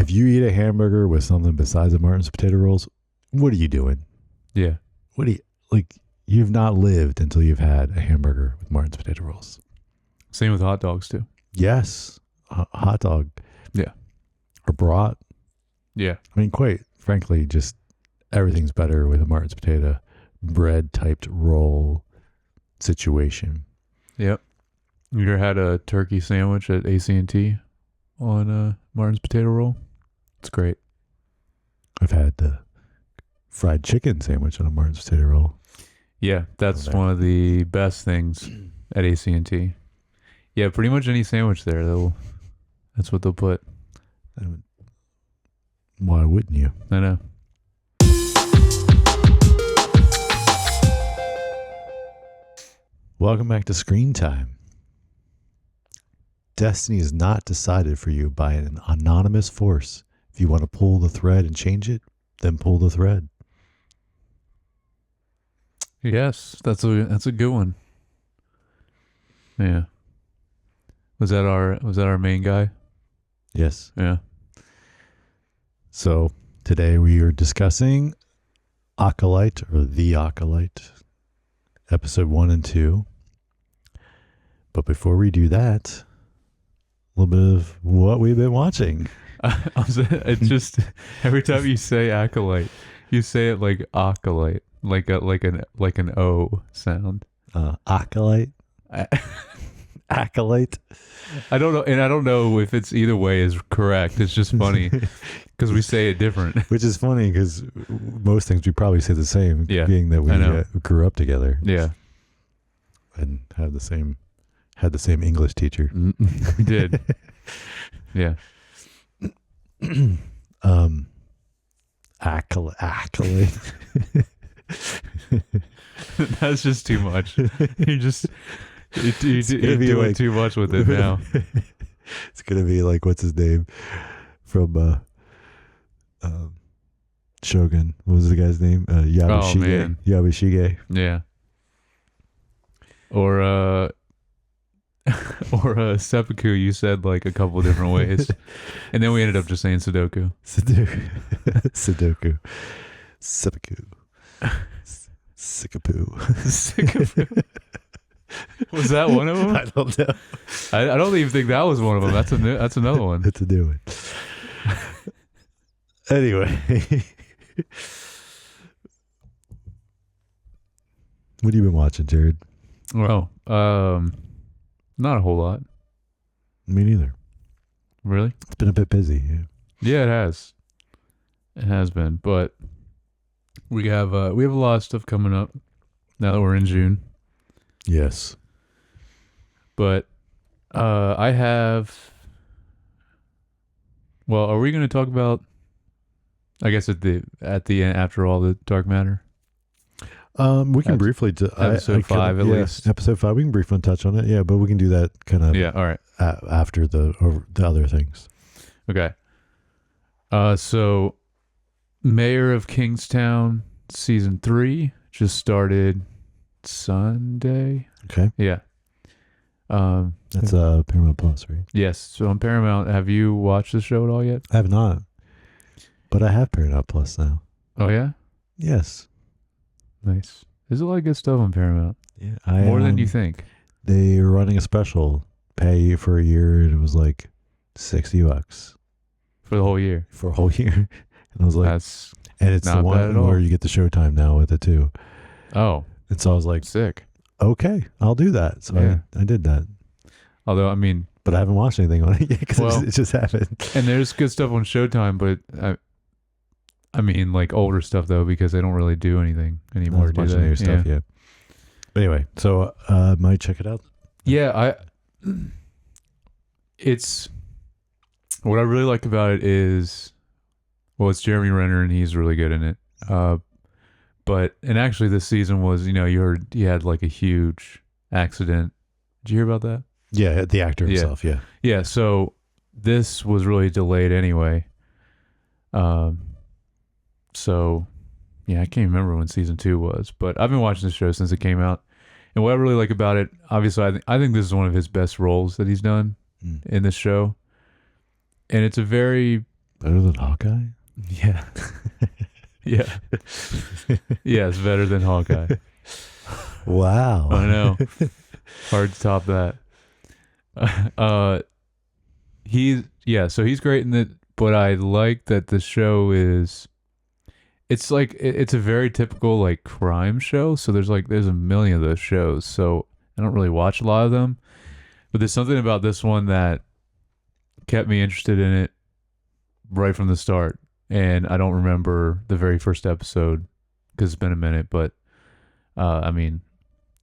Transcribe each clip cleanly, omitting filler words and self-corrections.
if you eat a hamburger with something besides the Martin's potato rolls, what are you doing? Yeah. What do you like? You've not lived until you've had a hamburger with Martin's potato rolls. Same with hot dogs too. Yes, hot dog. Yeah. Or brat. Yeah. I mean, quite frankly, just everything's better with a Martin's potato bread typed roll situation. Yep. You ever had a turkey sandwich at AT&T on Martin's potato roll? It's great. I've had the fried chicken sandwich on a Martin's potato roll. Yeah, that's one of the best things at AT&T. Yeah, pretty much any sandwich there, that's what they'll put. Why wouldn't you? I know. Welcome back to Screen Time. Destiny is not decided for you by an anonymous force. If you want to pull the thread and change it, then pull the thread. Yes, that's a good one. Yeah. Was that our main guy? Yes. Yeah. So today we are discussing Acolyte or The Acolyte, episode 1 and 2. But before we do that, a little bit of what we've been watching. It's just every time you say Acolyte, you say it like Acolyte, like an O sound. Acolyte. Acolyte. I don't know, and I don't know if it's either way is correct. It's just funny because we say it different. Which is funny because most things we probably say the same, being that we grew up together. Yeah, and had the same English teacher. We did. Yeah. Acolyte. That's just too much. You're doing like, too much with it now. It's gonna be like, what's his name from Shogun? What was the guy's name? Yabashige. Oh man, Yabashige. Yeah. Or seppuku. You said like a couple different ways, and then we ended up just saying Sudoku. Sudoku. Seppuku. Sickapoo. Was that one of them? I don't know. I don't even think that was one of them. That's another one. That's a new one. Anyway, what have you been watching, Jered? Well, not a whole lot. Me neither. Really? It's been a bit busy. Yeah, it has. It has been, but we have a lot of stuff coming up now that we're in June. Yes. But I have. Well, are we going to talk about? I guess at the end, after all the dark matter. We can briefly episode 5 at least. Episode 5, we can briefly touch on it. Yeah, but we can do that kind of. Yeah. All right. After the other things. Okay. So, Mayor of Kingstown season 3 just started Sunday. Okay. Yeah. That's Paramount Plus, right? Yes. So on Paramount, have you watched the show at all yet? I have not, but I have Paramount Plus now. Oh yeah. Yes. Nice. There's a lot of good stuff on Paramount. Yeah, more than you think. They were running a special, pay for a year, and it was like $60 for the whole year. For a whole year, and I was like, that's and it's the one where you get the Showtime now with it too. Oh, and so I was like, sick. Okay, I'll do that. So yeah. I did that. Although, I mean, but I haven't watched anything on it yet because it just happened. And there's good stuff on Showtime, but I mean, like older stuff though, because they don't really do anything anymore. Not as much new stuff, yeah. But anyway, so might check it out. Yeah, it's what I really like about it is, well, it's Jeremy Renner and he's really good in it. And actually this season was, you heard he had like a huge accident. Did you hear about that? Yeah, the actor himself, yeah. Yeah, so this was really delayed anyway. So, yeah, I can't remember when season 2 was, but I've been watching the show since it came out. And what I really like about it, obviously, I think this is one of his best roles that he's done in this show. And it's a very Better than Hawkeye? Yeah. Yeah. Yeah, it's better than Hawkeye. Wow. I know. Hard to top that. So he's great in it, but I like that the show is it's like it's a very typical like crime show. So there's a million of those shows. So I don't really watch a lot of them. But there's something about this one that kept me interested in it right from the start. And I don't remember the very first episode because it's been a minute, but I mean,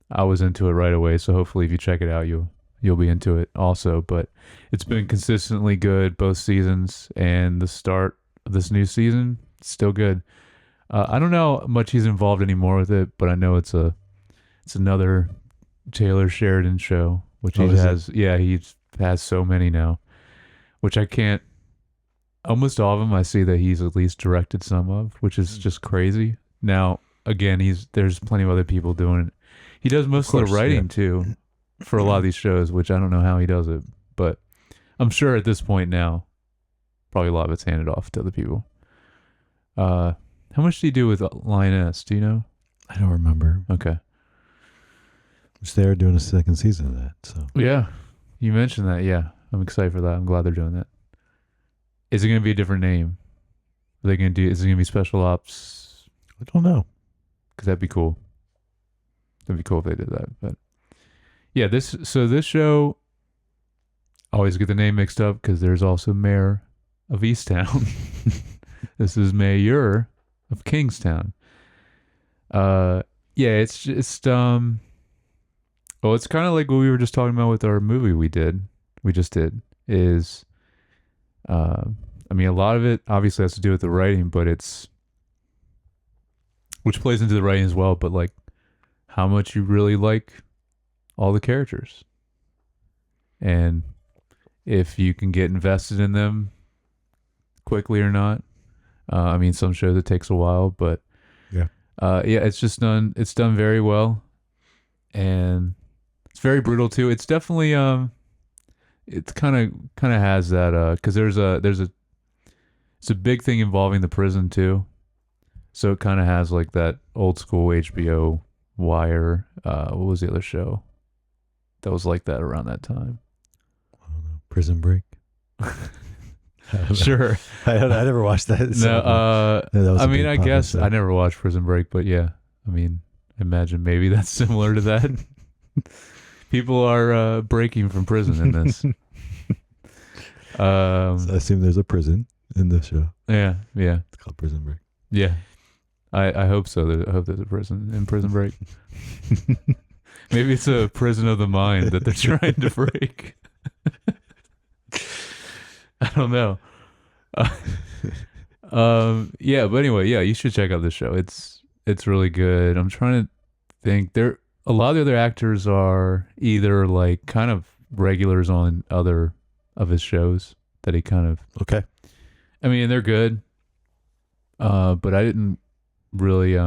I was into it right away. So hopefully, if you check it out, you'll be into it also. But it's been consistently good both seasons, and the start of this new season still good. I don't know how much he's involved anymore with it, but I know it's another Taylor Sheridan show, which he has. Yeah, he has so many now, which I can't. Almost all of them, I see that he's at least directed some of, which is just crazy. Now, again, there's plenty of other people doing it. He does most of the writing too, for a lot of these shows, which I don't know how he does it, but I'm sure at this point now, probably a lot of it's handed off to other people. How much did he do with Lioness? Do you know? I don't remember. Okay. Which they're doing a second season of that. So yeah, you mentioned that. Yeah, I'm excited for that. I'm glad they're doing that. Is it going to be a different name? Is it going to be Special Ops? I don't know. Because that'd be cool. That'd be cool if they did that. But yeah, this show, I always get the name mixed up because there's also Mayor of Easttown. This is Mayor of Kingstown. Yeah, it's just well, it's kind of like what we were just talking about with our movie we just did is I mean, a lot of it obviously has to do with the writing, but which plays into the writing as well, but like how much you really like all the characters. And if you can get invested in them quickly or not. I mean, some shows it takes a while, but yeah, it's done very well. And it's very brutal too. It's definitely, it's kind of has that, cause it's a big thing involving the prison too. So it kind of has like that old school HBO Wire. What was the other show that was like that around that time? I don't know. Prison Break. Sure. I never watched that. No, I mean, I guess I never watched Prison Break, but yeah, I mean, imagine maybe that's similar to that. People are breaking from prison in this. So I assume there's a prison in this show. Yeah. It's called Prison Break. Yeah. I hope so. I hope there's a prison in Prison Break. Maybe it's a prison of the mind that they're trying to break. I don't know. Yeah, but anyway, yeah, you should check out this show. It's really good. I'm trying to think. A lot of the other actors are either like kind of regulars on other of his shows that he kind of. Okay. I mean, they're good. But I didn't really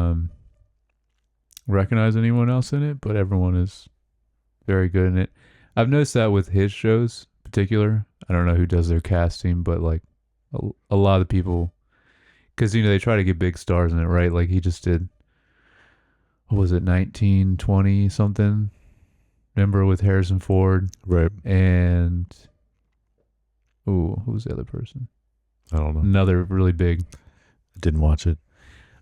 recognize anyone else in it, but everyone is very good in it. I've noticed that with his shows in particular. I don't know who does their casting, but like a lot of people, because they try to get big stars in it, right? Like he just did, what was it, 1920 something? Remember, with Harrison Ford, right? And who was the other person? I don't know. Another really big. I didn't watch it.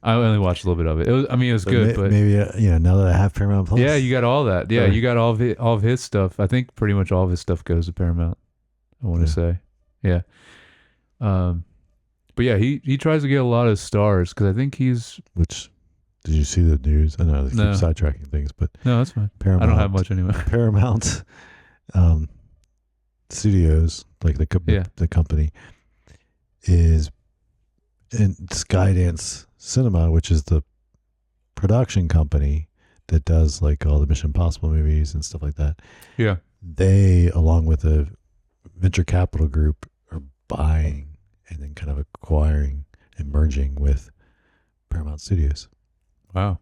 I only watched a little bit of it. It was good, but maybe now that I have Paramount Plus. Yeah, you got all that. Yeah, you got all of his stuff. I think pretty much all of his stuff goes to Paramount. I want to say, yeah. But yeah, he tries to get a lot of stars because I think he's. Which, did you see the news? I know they keep sidetracking things, but no, that's fine. Paramount, I don't have much anyway. Paramount, Studios, like the company, is in Skydance Cinema, which is the production company that does like all the Mission Impossible movies and stuff like that. Yeah. They, along with a venture capital group, are buying and then kind of acquiring and merging with Paramount Studios. Wow.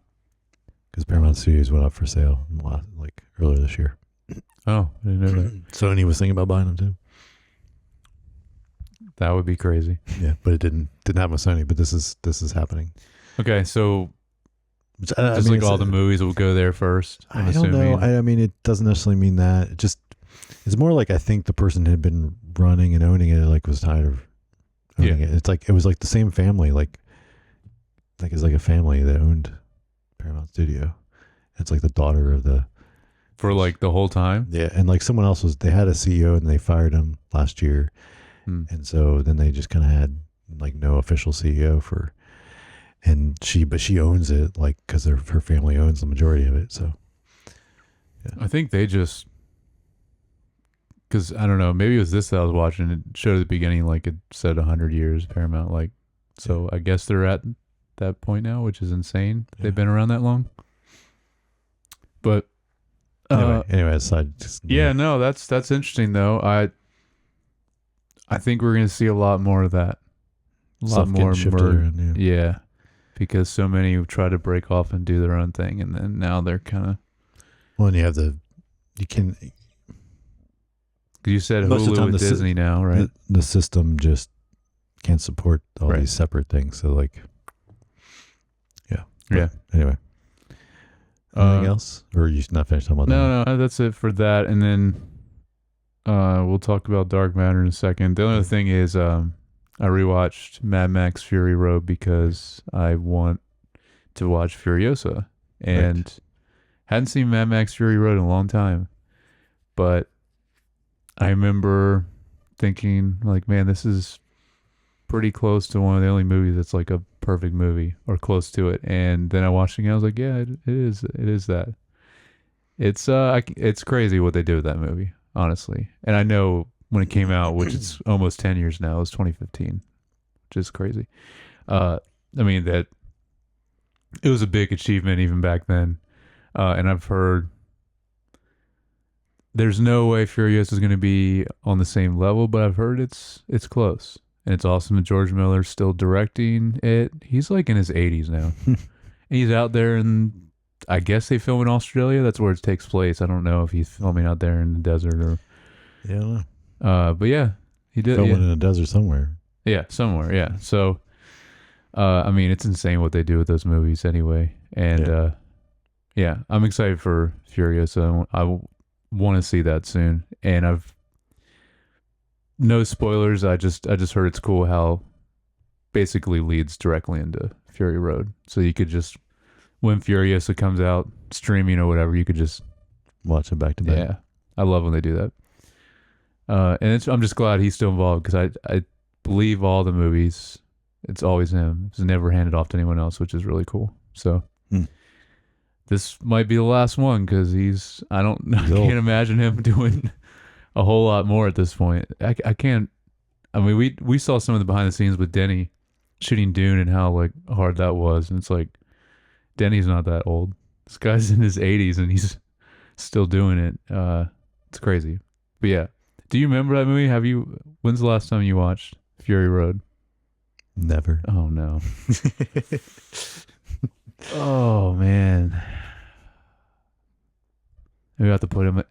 Because Paramount Studios went up for sale like earlier this year. Oh, I didn't know that. Sony was thinking about buying them too. That would be crazy. Yeah, but it didn't happen with Sony. But this is happening. Okay, so Which, just like all the movies will go there first. I don't know. I mean, it doesn't necessarily mean that. It's more like I think the person had been running and owning it, like was tired of owning it. It's like it was like the same family, like it's like a family that owned Paramount Studio. It's like the daughter of the for like the whole time. Yeah, and like someone else they had a CEO and they fired him last year, and so then they just kind of had like no official CEO but she owns it like because her family owns the majority of it. So yeah. I think they just because I don't know, maybe it was this that I was watching. It showed at the beginning like it said 100 years Paramount, like so. I guess they're at that point now, which is insane. Yeah. They've been around that long. But anyway, aside. No, that's interesting though. I think we're gonna see a lot more of that. A lot more around, yeah, because so many try to break off and do their own thing, and then now they're kind of. Well, and you can. You said Hulu with Disney now, right? The system just can't support all these separate things. So like, yeah. Anyway. Anything else? Or are you not finished talking about that? No, that's it for that. And then we'll talk about Dark Matter in a second. The only other thing is I rewatched Mad Max Fury Road because I want to watch Furiosa. And hadn't seen Mad Max Fury Road in a long time. But I remember thinking, like, man, this is pretty close to one of the only movies that's like a perfect movie or close to it. And then I watched it again. I was like, yeah, it is that. It's crazy what they did with that movie, honestly. And I know when it came out, which it's almost 10 years now, it was 2015, which is crazy. I mean, that it was a big achievement even back then. And I've heard there's no way Furious is going to be on the same level, but I've heard it's close. And it's awesome that George Miller's still directing it. He's like in his 80s now. And he's out there, and I guess they film in Australia. That's where it takes place. I don't know if he's filming out there in the desert or. Yeah, I don't know. But yeah, he did. Filming in a desert somewhere. Yeah, somewhere. Yeah. So, I mean, it's insane what they do with those movies anyway. And yeah, I'm excited for Furiosa. I want to see that soon. And no spoilers. I just heard it's cool how basically leads directly into Fury Road. So you could just when Furiosa comes out streaming or whatever, you could just watch it back to back. Yeah, I love when they do that. And I'm just glad he's still involved because I believe all the movies it's always him. It's never handed off to anyone else, which is really cool. So this might be the last one because I can't imagine him doing a whole lot more at this point. I can't. I mean, we saw some of the behind the scenes with Denny shooting Dune and how like hard that was, and it's like Denny's not that old. This guy's in his 80s and he's still doing it. It's crazy. But yeah, do you remember that movie? When's the last time you watched Fury Road? Never. Oh no. Oh man. Maybe I have to put him. I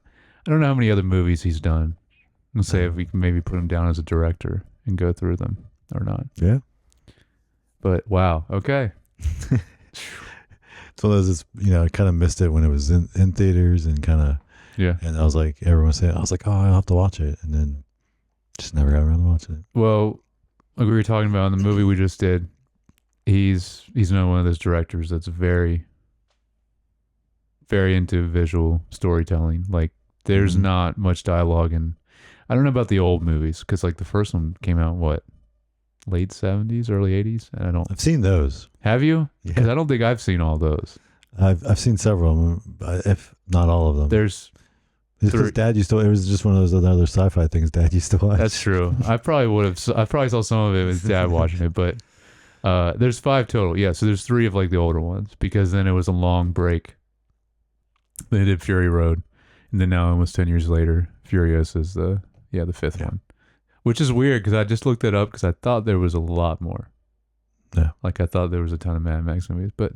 don't know how many other movies he's done. Let's say if we can maybe put him down as a director and go through them or not. Yeah. But wow. Okay. So there's I kind of missed it when it was in theaters and kind of and I was like everyone said I was like, oh, I'll have to watch it, and then just never got around to watching it. Well, like we were talking about in the movie we just did, he's not one of those directors that's very, very into visual storytelling. Like there's not much dialogue, and I don't know about the old movies because like the first one came out late 70s, early 80s, and I've seen those. Have you? Yeah. Because I don't think I've seen all those. I've seen several of them, if not all of them. There's because Dad used to. It was just one of those other sci-fi things Dad used to watch. That's true. I probably saw some of it with Dad watching it, but there's 5 total. Yeah, so there's 3 of like the older ones because then it was a long break. They did Fury Road, and then now almost 10 years later, Furious is the 5th one. Which is weird because I just looked it up because I thought there was a lot more. Yeah. Like I thought there was a ton of Mad Max movies. But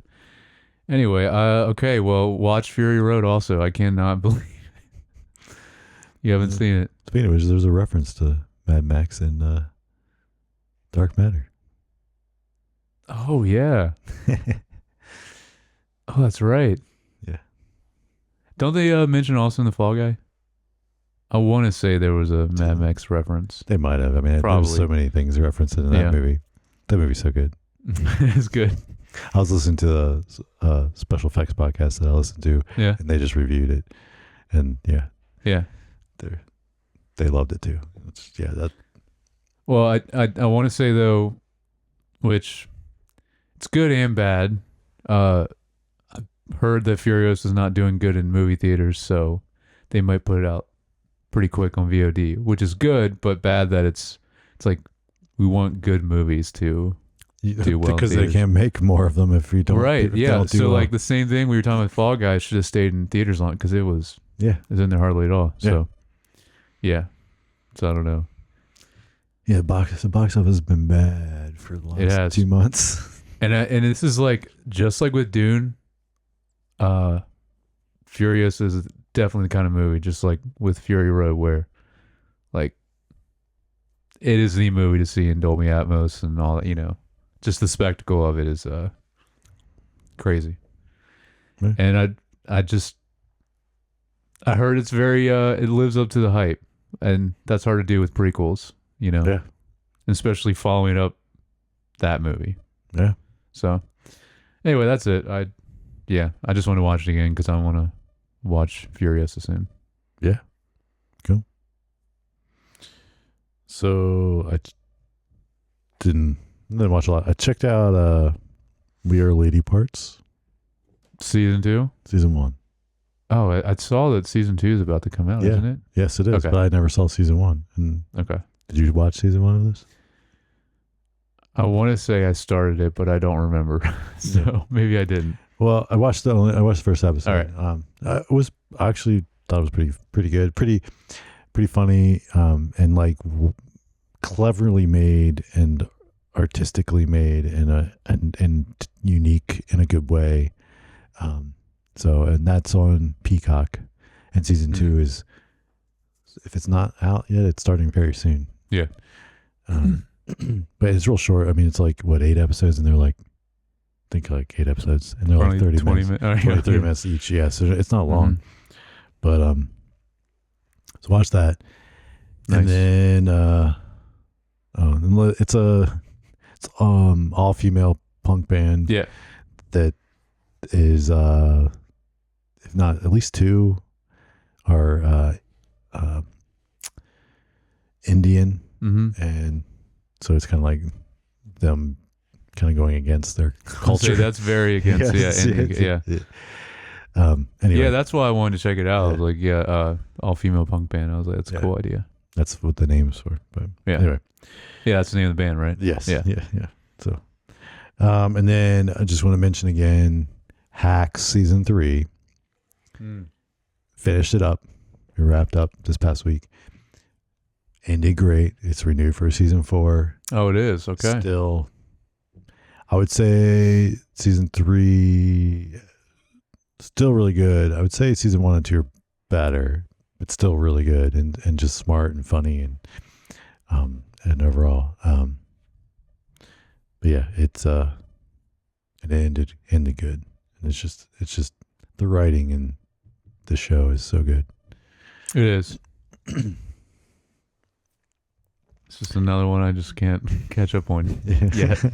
anyway, okay, well, watch Fury Road also. I cannot believe you haven't seen it. Speaking of which, there's a reference to Mad Max in Dark Matter. Oh yeah. Oh, that's right. Yeah. Don't they mention also in the Fall Guy? I want to say there was a Mad Max reference. They might have. I mean, there's so many things referenced in that movie. That movie's so good. It's good. I was listening to the special effects podcast that I listened to, and they just reviewed it, and they loved it too. Well, I want to say though, which it's good and bad. I've heard that Furious is not doing good in movie theaters, so they might put it out pretty quick on VOD, which is good, but bad that it's like we want good movies to do well because they can't make more of them if we don't. Right? Yeah. So like the same thing we were talking about Fall Guys should have stayed in theaters on because it was in there hardly at all. So so I don't know. Yeah, the box office has been bad for the last 2 months. And this is like just like with Dune. Furious is definitely the kind of movie, just like with Fury Road, where like it is the movie to see in Dolby Atmos and all that. You know, just the spectacle of it is crazy. Right. And I heard it's very it lives up to the hype, and that's hard to do with prequels. You know, especially following up that movie. Yeah. So anyway, that's it. I just want to watch it again because I want to watch Furiosa soon. Yeah. Cool. So I didn't watch a lot. I checked out We Are Lady Parts. Season 2? Season 1. Oh, I saw that season 2 is about to come out, isn't it? Yes, it is. Okay. But I never saw season 1. And okay. Did you watch season 1 of this? I want to say I started it, but I don't remember. So maybe I didn't. Well, I watched the first episode. All right. I actually thought it was pretty good, pretty funny, and like cleverly made and artistically made and unique in a good way. And that's on Peacock, and season 2 is, if it's not out yet, it's starting very soon. Yeah. But it's real short. I mean, it's like 8 episodes, and they're like, I think like 8 episodes, and they're like 30 minutes, 30 minutes each. Yeah, so it's not long. But so watch that, nice. And then it's all female punk band. Yeah, that is if not at least 2 are Indian, and so it's kind of like them kind of going against their culture. That's very against. Anyway. Yeah, that's why I wanted to check it out. I was like, all female punk band. I was like, that's a cool idea. That's what the name is for. But anyway, that's the name of the band, right? Yes. Yeah. So, and then I just want to mention again, Hacks season 3. Finished it up. We wrapped up this past week. Ended great. It's renewed for season 4. Oh, it is. Okay. Still, I would say season 3 still really good. I would say season 1 and 2 are better, but still really good and just smart and funny and overall. But yeah, it ended good. And it's just the writing in the show is so good. It is. It's just another one I just can't catch up on yet.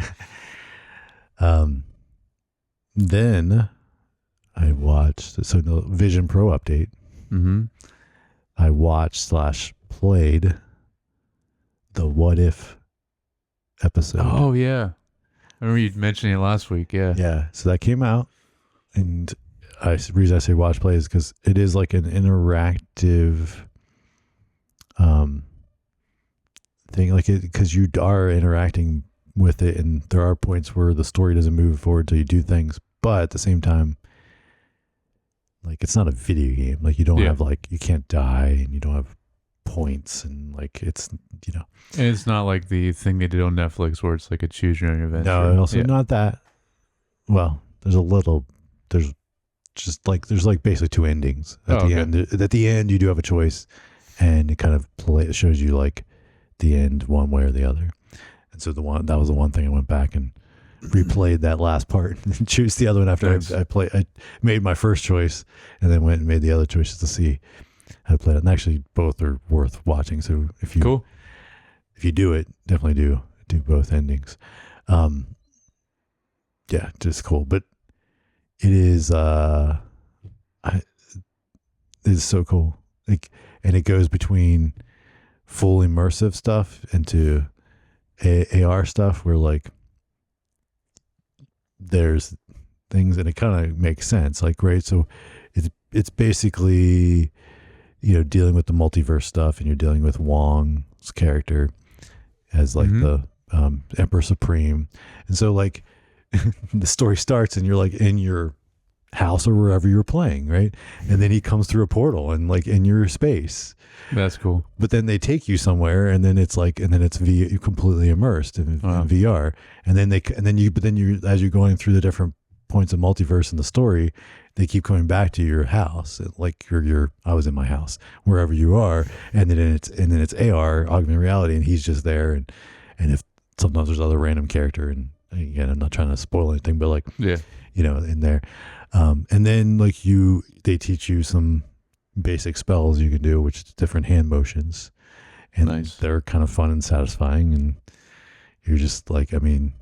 Then I watched the Vision Pro update. I watched / played the What If episode. Oh yeah, I remember you mentioning it last week. Yeah. So that came out, and the reason I say watch play is because it is like an interactive thing, like because you are interacting with it, and there are points where the story doesn't move forward till you do things, but at the same time, like it's not a video game. Like you don't have you can't die, and you don't have points, and like it's And it's not like the thing they did on Netflix where it's like a choose your own adventure. No, also not that. Well, there's basically 2 endings at the end. At the end, you do have a choice, and it kind of shows you like the end one way or the other. And so that was the one thing I went back and replayed that last part and choose the other one after Nice. I made my first choice and then went and made the other choices to see how to play it. And actually both are worth watching. So if you do it, definitely do both endings. Yeah, just cool. But it is it's so cool. Like, and it goes between full immersive stuff into AR stuff where like there's things and it kind of makes sense. Like, right. So it's basically, dealing with the multiverse stuff, and you're dealing with Wong's character as like the Emperor Supreme. And so like the story starts and you're like in your house or wherever you're playing, right? And then he comes through a portal and like in your space. That's cool. But then they take you somewhere, and then it's you're completely immersed in VR. And then you as you're going through the different points of multiverse in the story, they keep coming back to your house. Like I was in my house, wherever you are, and then it's AR, augmented reality, and he's just there. And if sometimes there's other random character, and again, I'm not trying to spoil anything, but like in there. And then like they teach you some basic spells you can do, which is different hand motions, and nice. They're kind of fun and satisfying, and you're just like, I mean,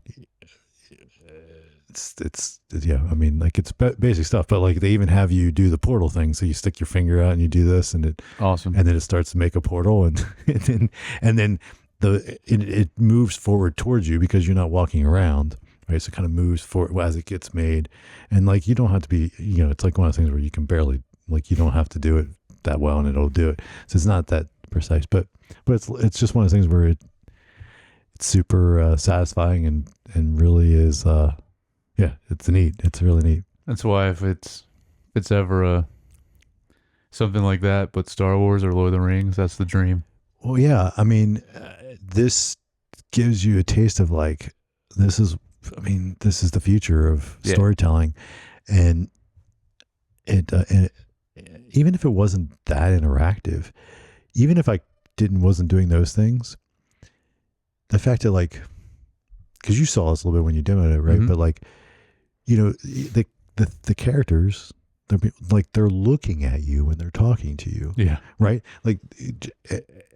it's like it's basic stuff, but like they even have you do the portal thing, so you stick your finger out and you do this, and awesome, and then it starts to make a portal, and then it moves forward towards you because you're not walking around. Right, so it kind of moves forward as it gets made, and like you don't have to be, it's like one of those things where you can barely, like, you don't have to do it that well, and it'll do it. So it's not that precise, but it's just one of those things where it's super satisfying and really is, it's neat. It's really neat. That's why if it's ever something like that, but Star Wars or Lord of the Rings, that's the dream. Well, yeah, I mean, this gives you a taste of like this is the future of storytelling, and it even if it wasn't that interactive, even if I wasn't doing those things, the fact that like, because you saw us a little bit when you demoed it, right? Mm-hmm. But like, the characters, they're looking at you when they're talking to you, right? Like,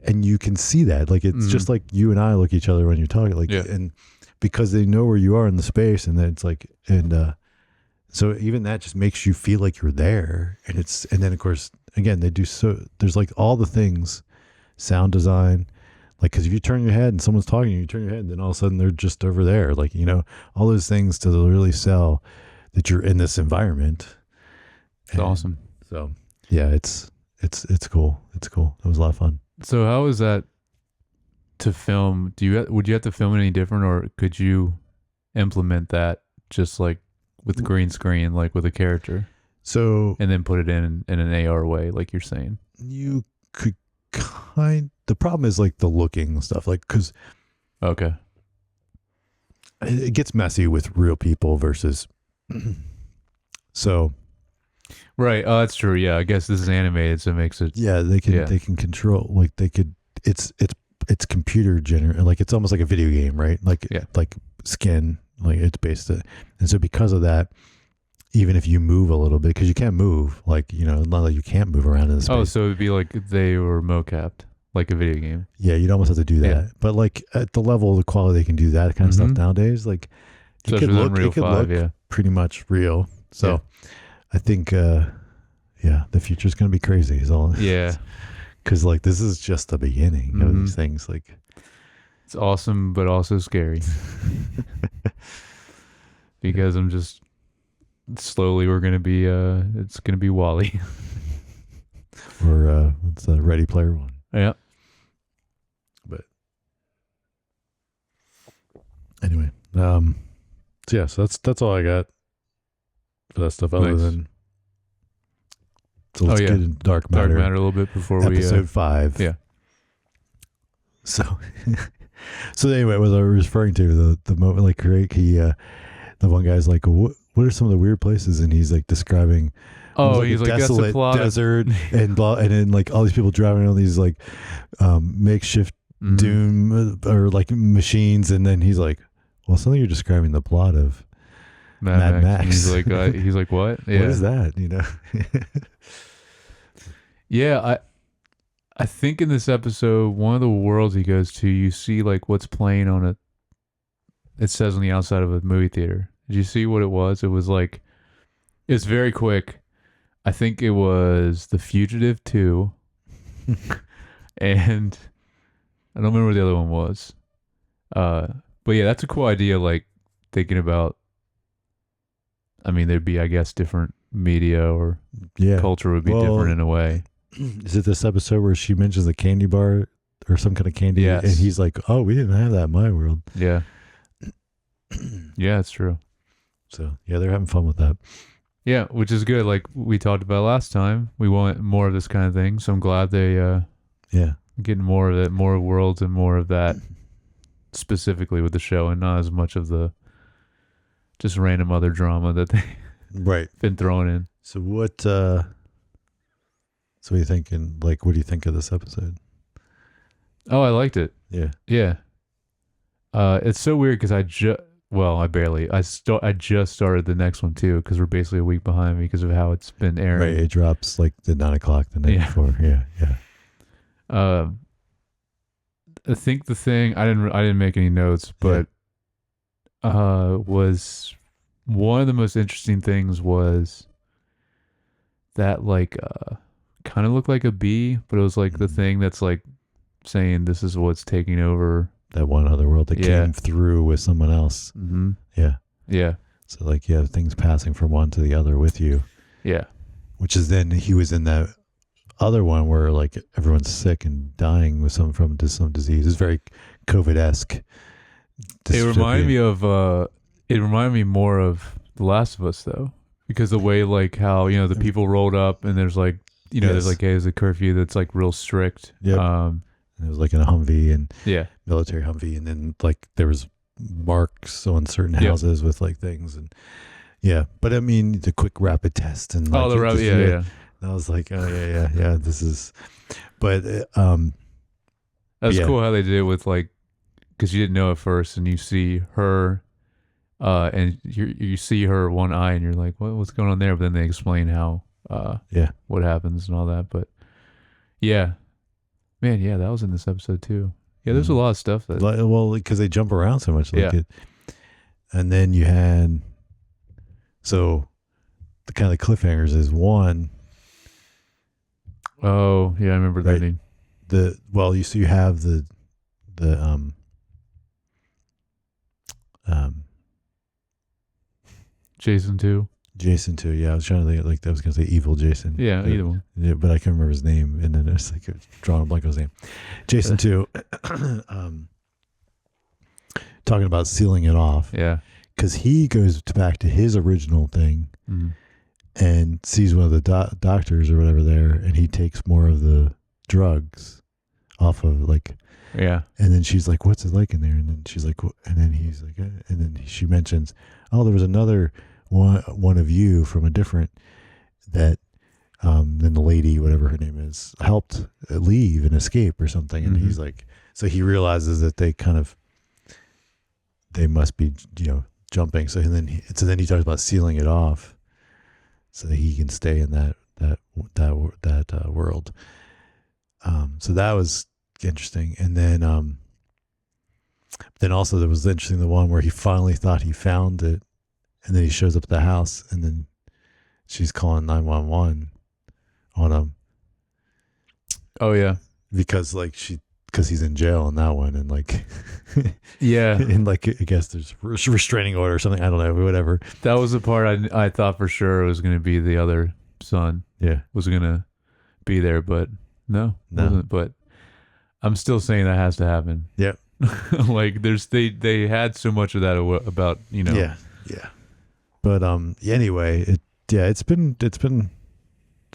and you can see that, like it's just like you and I look at each other when you're talking, like and. Because they know where you are in the space, and then it's like, and so even that just makes you feel like you're there, and then of course again they do there's like all the things, sound design, like because if you turn your head and someone's talking, you turn your head, and then all of a sudden they're just over there, like all those things to really sell that you're in this environment. It's awesome. So yeah, it's cool. It's cool. It was a lot of fun. So how is that? To film, would you have to film it any different, or could you implement that just like with green screen, like with a character, so and then put it in an AR way, like you're saying? You could the problem is like the looking stuff, like because it gets messy with real people versus so right. Oh, that's true. Yeah, I guess this is animated, so it makes it. Yeah, they can control, like they could. It's computer generated, like it's almost like a video game, right? Like like skin, like it's based it. And so because of that, even if you move a little bit, because you can't move, like not like you can't move around in the space. Oh, so it'd be like they were mocapped, like a video game. Yeah, you'd almost have to do that. Yeah. But like at the level of the quality they can do that kind of stuff nowadays, like it could look pretty much real. So I think the future's gonna be crazy. Is all. Yeah. Because like this is just the beginning of these things. Like it's awesome, but also scary. Because I'm just slowly we're gonna be it's gonna be Wall-E. Or what's the Ready Player One? Yeah. But anyway, so that's all I got for that stuff. Other than. So let's get into Dark Matter. Dark Matter a little bit before episode 5. Yeah. So, anyway, what I was referring to the moment, like Craig, the one guy's like, what are some of the weird places? And he's like describing, he's like desolate desert and blah, and then like all these people driving on these like makeshift Doom or like machines, and then he's like, "Well, suddenly you're describing the plot of Mad Max." And he's like, what? Yeah. What is that? Yeah, I think in this episode, one of the worlds he goes to, you see like what's playing on it. It says on the outside of a movie theater. Did you see what it was? It was like, it's very quick. I think it was The Fugitive 2, and I don't remember what the other one was. But yeah, that's a cool idea. Like thinking about, I mean, there'd be, I guess, different media or culture would be different in a way. Is it this episode where she mentions the candy bar or some kind of candy? Yes. And he's like, "Oh, we didn't have that in my world." Yeah. Yeah, it's true. So yeah, they're having fun with that. Yeah, which is good. Like we talked about last time, we want more of this kind of thing. So I'm glad they getting more of it, more worlds and more of that specifically with the show, and not as much of the just random other drama that they been throwing in. So what? So what are you thinking? Like, what do you think of this episode? Oh, I liked it. Yeah. Yeah. It's so weird because I just started the next one too because we're basically a week behind because of how it's been airing. Right, it drops like the 9 o'clock the night before. Yeah. I think the thing I didn't make any notes, but was one of the most interesting things was that like kind of looked like a bee, but it was like the thing that's like saying this is what's taking over that one other world that came through with someone else. Mm-hmm. Yeah. So like you have things passing from one to the other with you. Yeah. Which is then he was in that other one where like everyone's sick and dying with some disease. It's very COVID-esque. It reminded me more of The Last of Us though, because the way like how the people rolled up and there's like there's like there's a curfew that's like real strict. Yeah. It was like in a Humvee and military Humvee, and then like there was marks on certain houses with like things and but I mean the quick rapid test and like, And I was like, oh yeah, this is, but that's cool how they did it with like, because you didn't know at first, and you see her, and you see her one eye, and you're like, what's going on there? But then they explain how, what happens and all that. But man, that was in this episode too. Yeah, there's a lot of stuff that. Well, because they jump around so much, and then you had, so the kind of the cliffhangers is one. Oh yeah, I remember that name. You have the Jason 2. Jason 2, yeah. I was trying to think like I was gonna say evil Jason. Yeah, either one. Yeah, but I can't remember his name, and then it's like drawing a blank on his name. Jason 2, talking about sealing it off. Yeah, because he goes back to his original thing. Mm-hmm. And sees one of the doctors or whatever there, and he takes more of the drugs off of like, and then she's like, "What's it like in there?" And then she's like, and then he's like, and then she mentions, "Oh, there was another one of you from a different that, then the lady, whatever her name is, helped leave and escape or something." And he's like, so he realizes that they must be jumping. So then he talks about sealing it off, so that he can stay in that world. So that was interesting. And then also there was interesting the one where he finally thought he found it, and then he shows up at the house, and then she's calling 911 on him. Oh yeah, because he's in jail in that one, and like and like I guess there's restraining order or something, I don't know, whatever. That was the part I thought for sure it was going to be the other son was going to be there, but no wasn't. But I'm still saying that has to happen. Like they had so much of that about but anyway, it's been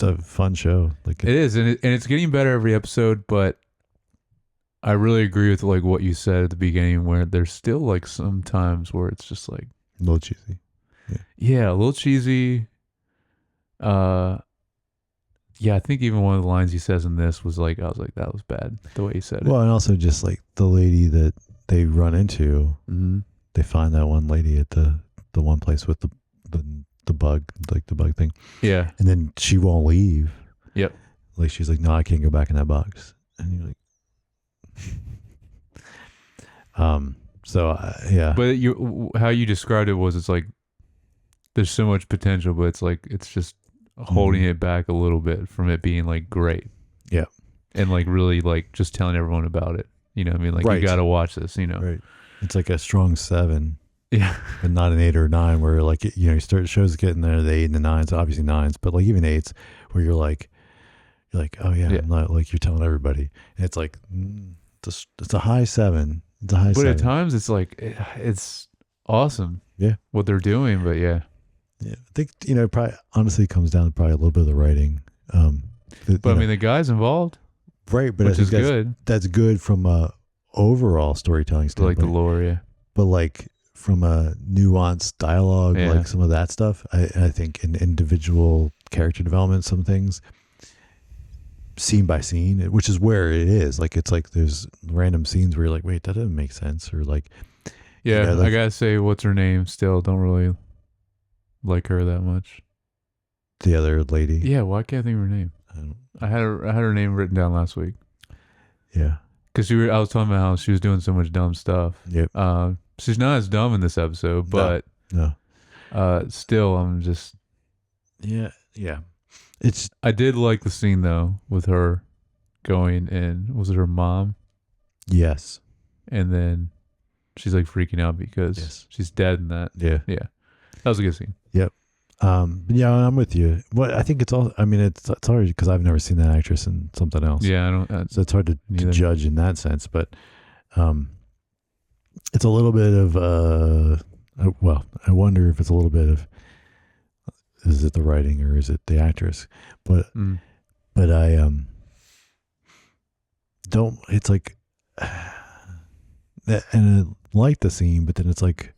a fun show. Like it is, and it's getting better every episode, but I really agree with like what you said at the beginning, where there's still like some times where it's just like a little cheesy. Yeah, a little cheesy. Yeah, I think even one of the lines he says in this was like, I was like, that was bad the way he said it. Well, and also just like the lady that they run into, they find that one lady at the one place with the bug, like the bug thing. Yeah. And then she won't leave. Yep. Like she's like, no, I can't go back in that box. And you're like, so yeah. But how you described it was, it's like there's so much potential, but it's like it's just holding it back a little bit from it being like great. Yeah. And like really like just telling everyone about it. You know what I mean? Like Right. you got to watch this, you know. Right. It's like a strong 7. Yeah. But not an 8 or 9 where like, you know, you start shows getting there, the 8 and the 9s, obviously 9s, but like even 8s where you're like, oh yeah, I'm not, like you're telling everybody. And it's like, it's a high 7. It's a high 7. But at times it's like, it's awesome. Yeah. What they're doing, but yeah. Yeah. I think, you know, it probably honestly comes down to probably a little bit of the writing. But I mean, the guys involved. Right. But which is good. That's good from a overall storytelling standpoint. Like the lore, yeah. But like from a nuanced dialogue, like some of that stuff, I think in individual character development, some things scene by scene, which is where it is. Like it's like there's random scenes where you're like, wait, that doesn't make sense, or like, yeah, you know, like, I gotta say, what's her name? Still, don't really like her that much. The other lady. Yeah, why can't I think of her name? I had her name written down last week. Yeah, because I was talking about how she was doing so much dumb stuff. Yep. She's not as dumb in this episode, but no. Still, I'm just. Yeah. I did like the scene though with her going in. Was it her mom? Yes. And then she's like freaking out because she's dead in that. Yeah. Yeah. That was a good scene. Yep. Yeah, I'm with you. What I think it's all. I mean, it's hard because I've never seen that actress in something else. Yeah, I don't. So it's hard to judge in that sense, but it's a little bit of well, I wonder if it's a little bit of, is it the writing or is it the actress? But I don't. It's like, and I like the scene, but then it's like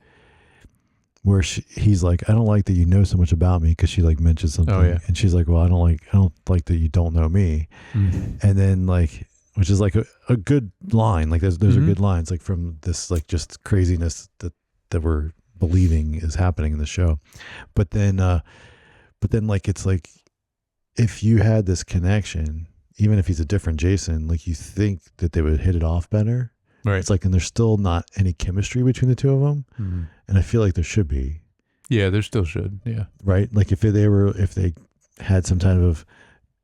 where he's like, I don't like that you know so much about me, because she like mentions something, and she's like, well, I don't like that you don't know me, and then like, which is like a good line. Like those are good lines, like from this like just craziness that we're believing is happening in the show, but then like it's like if you had this connection, even if he's a different Jason, like you think that they would hit it off better. Right. It's like, and there's still not any chemistry between the two of them. And I feel like there should be. Yeah, there still should. Yeah. Right. Like if they had some kind of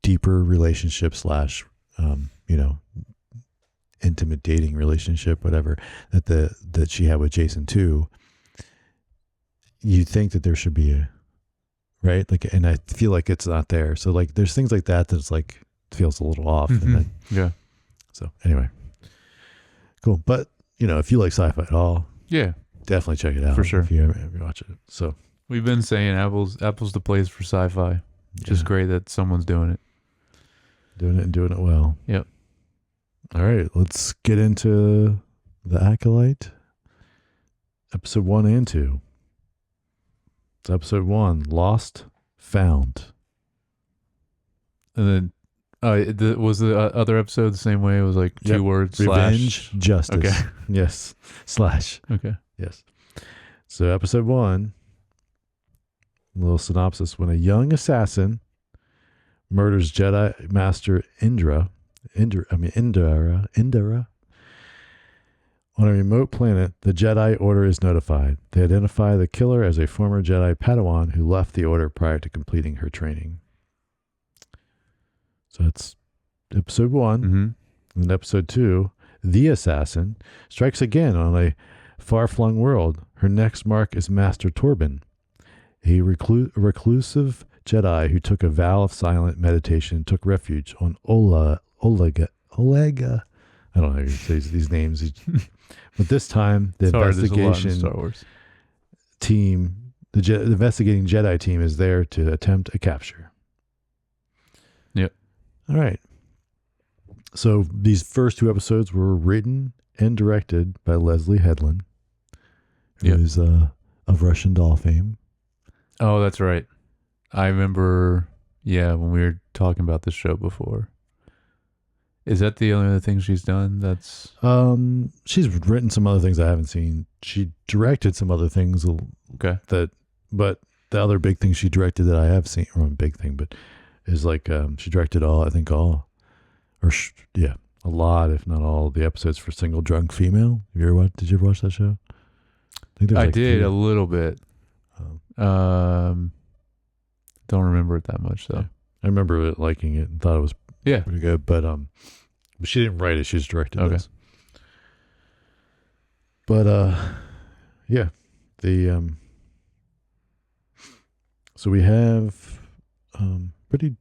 deeper relationship / you know, intimate dating relationship, whatever, that she had with Jason too, you think that there should be a, right? Like, and I feel like it's not there. So like, there's things like that's like, feels a little off. And then, yeah. So anyway. Cool. But, you know, if you like sci-fi at all, definitely check it out. For sure. If you ever watch it. So we've been saying Apple's the place for sci-fi. Just great that someone's doing it. Doing it and doing it well. Yep. All right. Let's get into The Acolyte. Episode 1 and 2. It's episode 1, Lost, Found. And then was the other episode the same way? It was like 2 words. Revenge, justice. Okay. Yes. / Okay. Yes. So episode 1, a little synopsis. When a young assassin murders Jedi Master Indra on a remote planet, the Jedi Order is notified. They identify the killer as a former Jedi Padawan who left the Order prior to completing her training. So that's episode 1. And episode 2, the assassin strikes again on a far-flung world. Her next mark is Master Torben, a reclusive Jedi who took a vow of silent meditation and took refuge on Olega. I don't know how to say these names. But this time, the investigation team, the investigating Jedi team, is there to attempt a capture. Yep. All right. So these first 2 episodes were written and directed by Leslie Headland, who is of Russian Doll fame. Oh, that's right. I remember, when we were talking about this show before. Is that the only other thing she's done? That's She's written some other things I haven't seen. She directed some other things okay. but the other big thing she directed that I have seen, or a big thing, but is like she directed a lot, if not all, the episodes for Single Drunk Female. Did you ever watch that show? I did a little bit. Don't remember it that much though. Yeah. I remember liking it and thought it was pretty good, but she didn't write it; she just directed this. But so we have pretty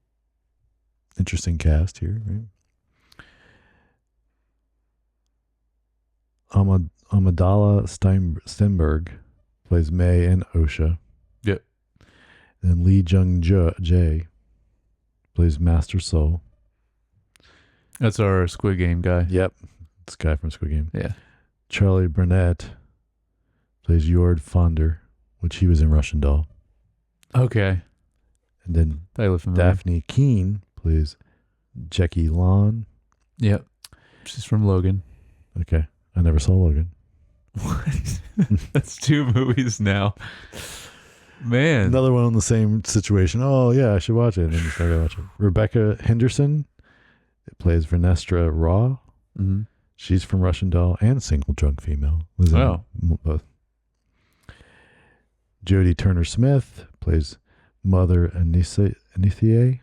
interesting cast here, right? Amidala Stenberg plays May and Osha. Yep. And Lee Jung Jae plays Master Soul. That's our Squid Game guy. Yep. This guy from Squid Game. Yeah. Charlie Burnett plays Jered Fonder, which he was in Russian Doll. Okay. And then Daphne Keane plays Jackie Lon. Yep. She's from Logan. Okay. I never saw Logan. What? That's 2 movies now. Man. Another one on the same situation. Oh, yeah, I should watch it. And then you start to watch it. Rebecca Henderson plays Vernestra Raw. Mm-hmm. She's from Russian Doll and Single Drunk Female. Both. Jodie Turner-Smith plays Mother Anithia.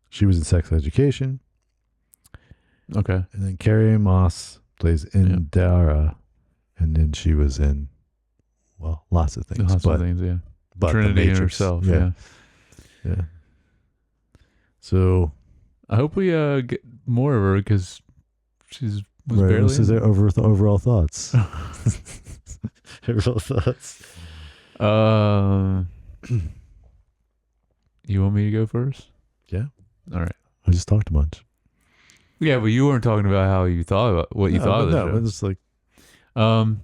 She was in Sex Education. Okay. And then Carrie Moss plays Indara. And then she was in, lots of things. Yeah. But Trinity and herself, yeah. So I hope we get more of her because was barely. This is their overall thoughts. Overall thoughts. You want me to go first? Yeah. All right. I just talked a bunch. Yeah, but you weren't talking about how you thought about what you thought of the show. It's like, all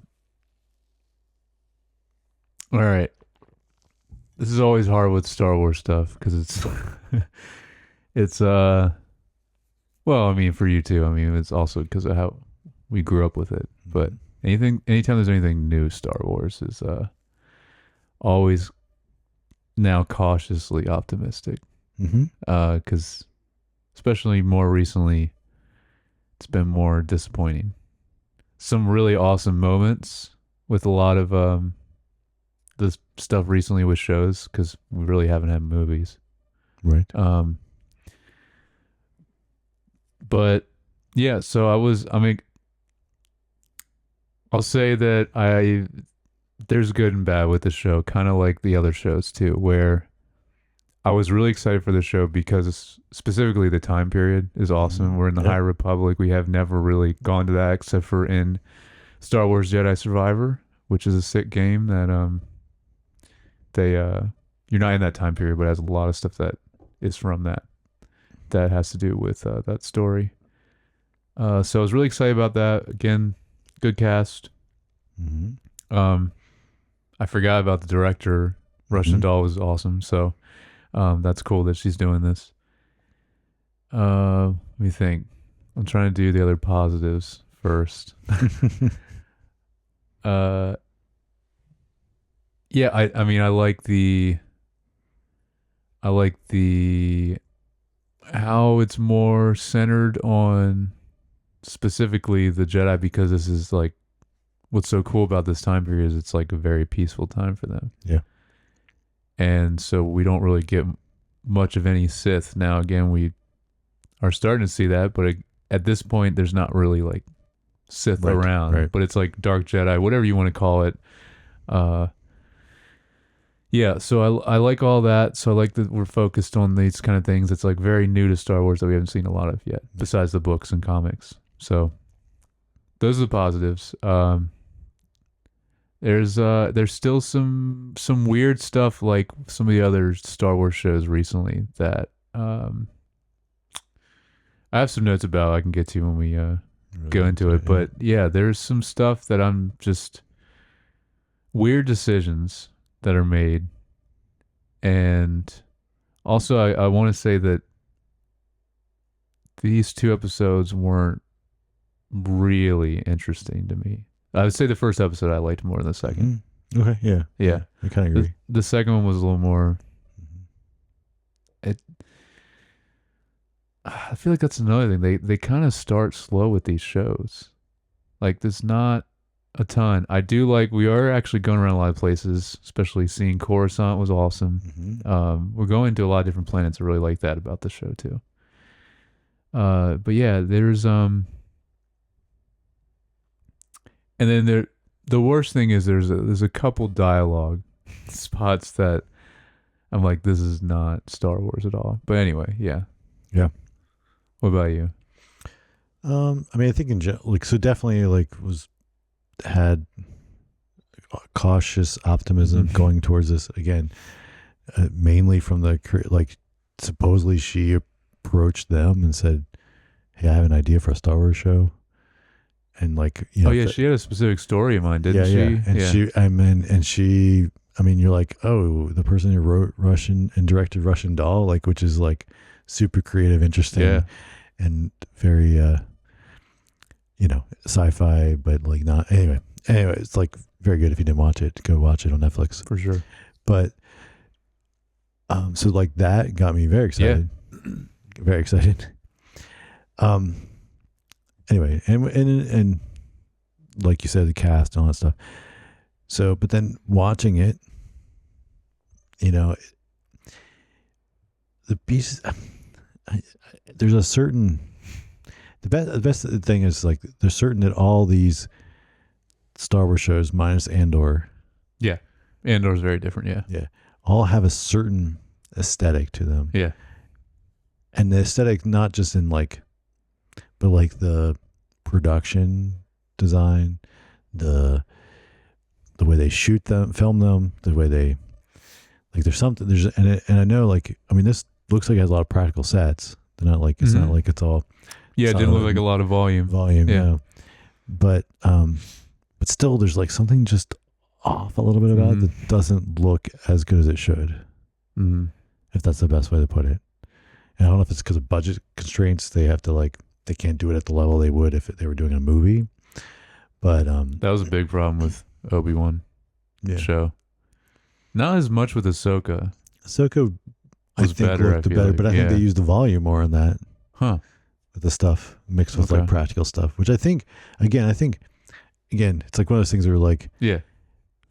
right. This is always hard with Star Wars stuff because it's well, I mean, for you too. I mean, it's also because of how we grew up with it. But anytime there's anything new, Star Wars is always now cautiously optimistic. Because especially more recently, it's been more disappointing. Some really awesome moments with a lot of the stuff recently with shows because we really haven't had movies. Right. But yeah, so I'll say that there's good and bad with the show, kind of like the other shows too, where I was really excited for the show because specifically the time period is awesome. We're in the High Republic. We have never really gone to that except for in Star Wars Jedi Survivor, which is a sick game that you're not in that time period, but has a lot of stuff that is from that has to do with that story. So I was really excited about that. Again, good cast. I forgot about the director. Russian Doll was awesome. So that's cool that she's doing this. Let me think. I'm trying to do the other positives first. Yeah, I mean I like the how it's more centered on specifically the Jedi, because this is like what's so cool about this time period is it's like a very peaceful time for them. Yeah. And so we don't really get much of any Sith. Now again, we are starting to see that, but at this point there's not really like Sith around, right. But it's like Dark Jedi, whatever you want to call it. Yeah, so I like all that. So I like that we're focused on these kind of things. It's like very new to Star Wars that we haven't seen a lot of yet, besides the books and comics. So those are the positives. There's still some weird stuff like some of the other Star Wars shows recently that I have some notes about I can get to when we go into it. But yeah, there's some stuff that I'm just weird decisions that are made. And also I want to say that these 2 episodes weren't really interesting to me. I would say the first episode I liked more than the second. Okay, yeah. Yeah. I kind of agree. The second one was a little more. I feel like that's another thing. They kind of start slow with these shows. Like there's not a ton. I do like we are actually going around a lot of places, especially seeing Coruscant was awesome. We're going to a lot of different planets. I really like that about the show too. But yeah, there's and then the worst thing is there's a couple dialogue spots that I'm like, this is not Star Wars at all. But anyway, yeah. Yeah. What about you? I mean, I think so definitely had cautious optimism going towards this again, mainly from supposedly she approached them and said, "Hey, I have an idea for a Star Wars show," and she had a specific story in mind, didn't she? Yeah, and you're like, oh, the person who wrote Russian and directed Russian Doll, which is super creative, interesting, and very sci-fi, but not anyway, it's very good. If you didn't watch it, go watch it on Netflix for sure. But so that got me very excited. Very excited. Anyway, and like you said, the cast and all that stuff. So, but then watching it, the pieces, there's a certain, the best thing is there's certain that all these Star Wars shows minus Andor. Yeah. Andor's very different. Yeah. Yeah. All have a certain aesthetic to them. Yeah. And the aesthetic, not just in but the production design, the way they shoot them, film them, the way they, and I know, this looks like it has a lot of practical sets. They're not it's not like it's all. Yeah, it didn't look like a lot of volume. Yeah. But still, there's something just off a little bit about it that doesn't look as good as it should. If that's the best way to put it. And I don't know if it's because of budget constraints. They have to they can't do it at the level they would if they were doing a movie. But that was a big problem with Obi-Wan show. Not as much with Ahsoka. Ahsoka, I think, better, looked better, but I think they used the volume more on that. Huh. With the stuff mixed with practical stuff, which I think, again, it's one of those things where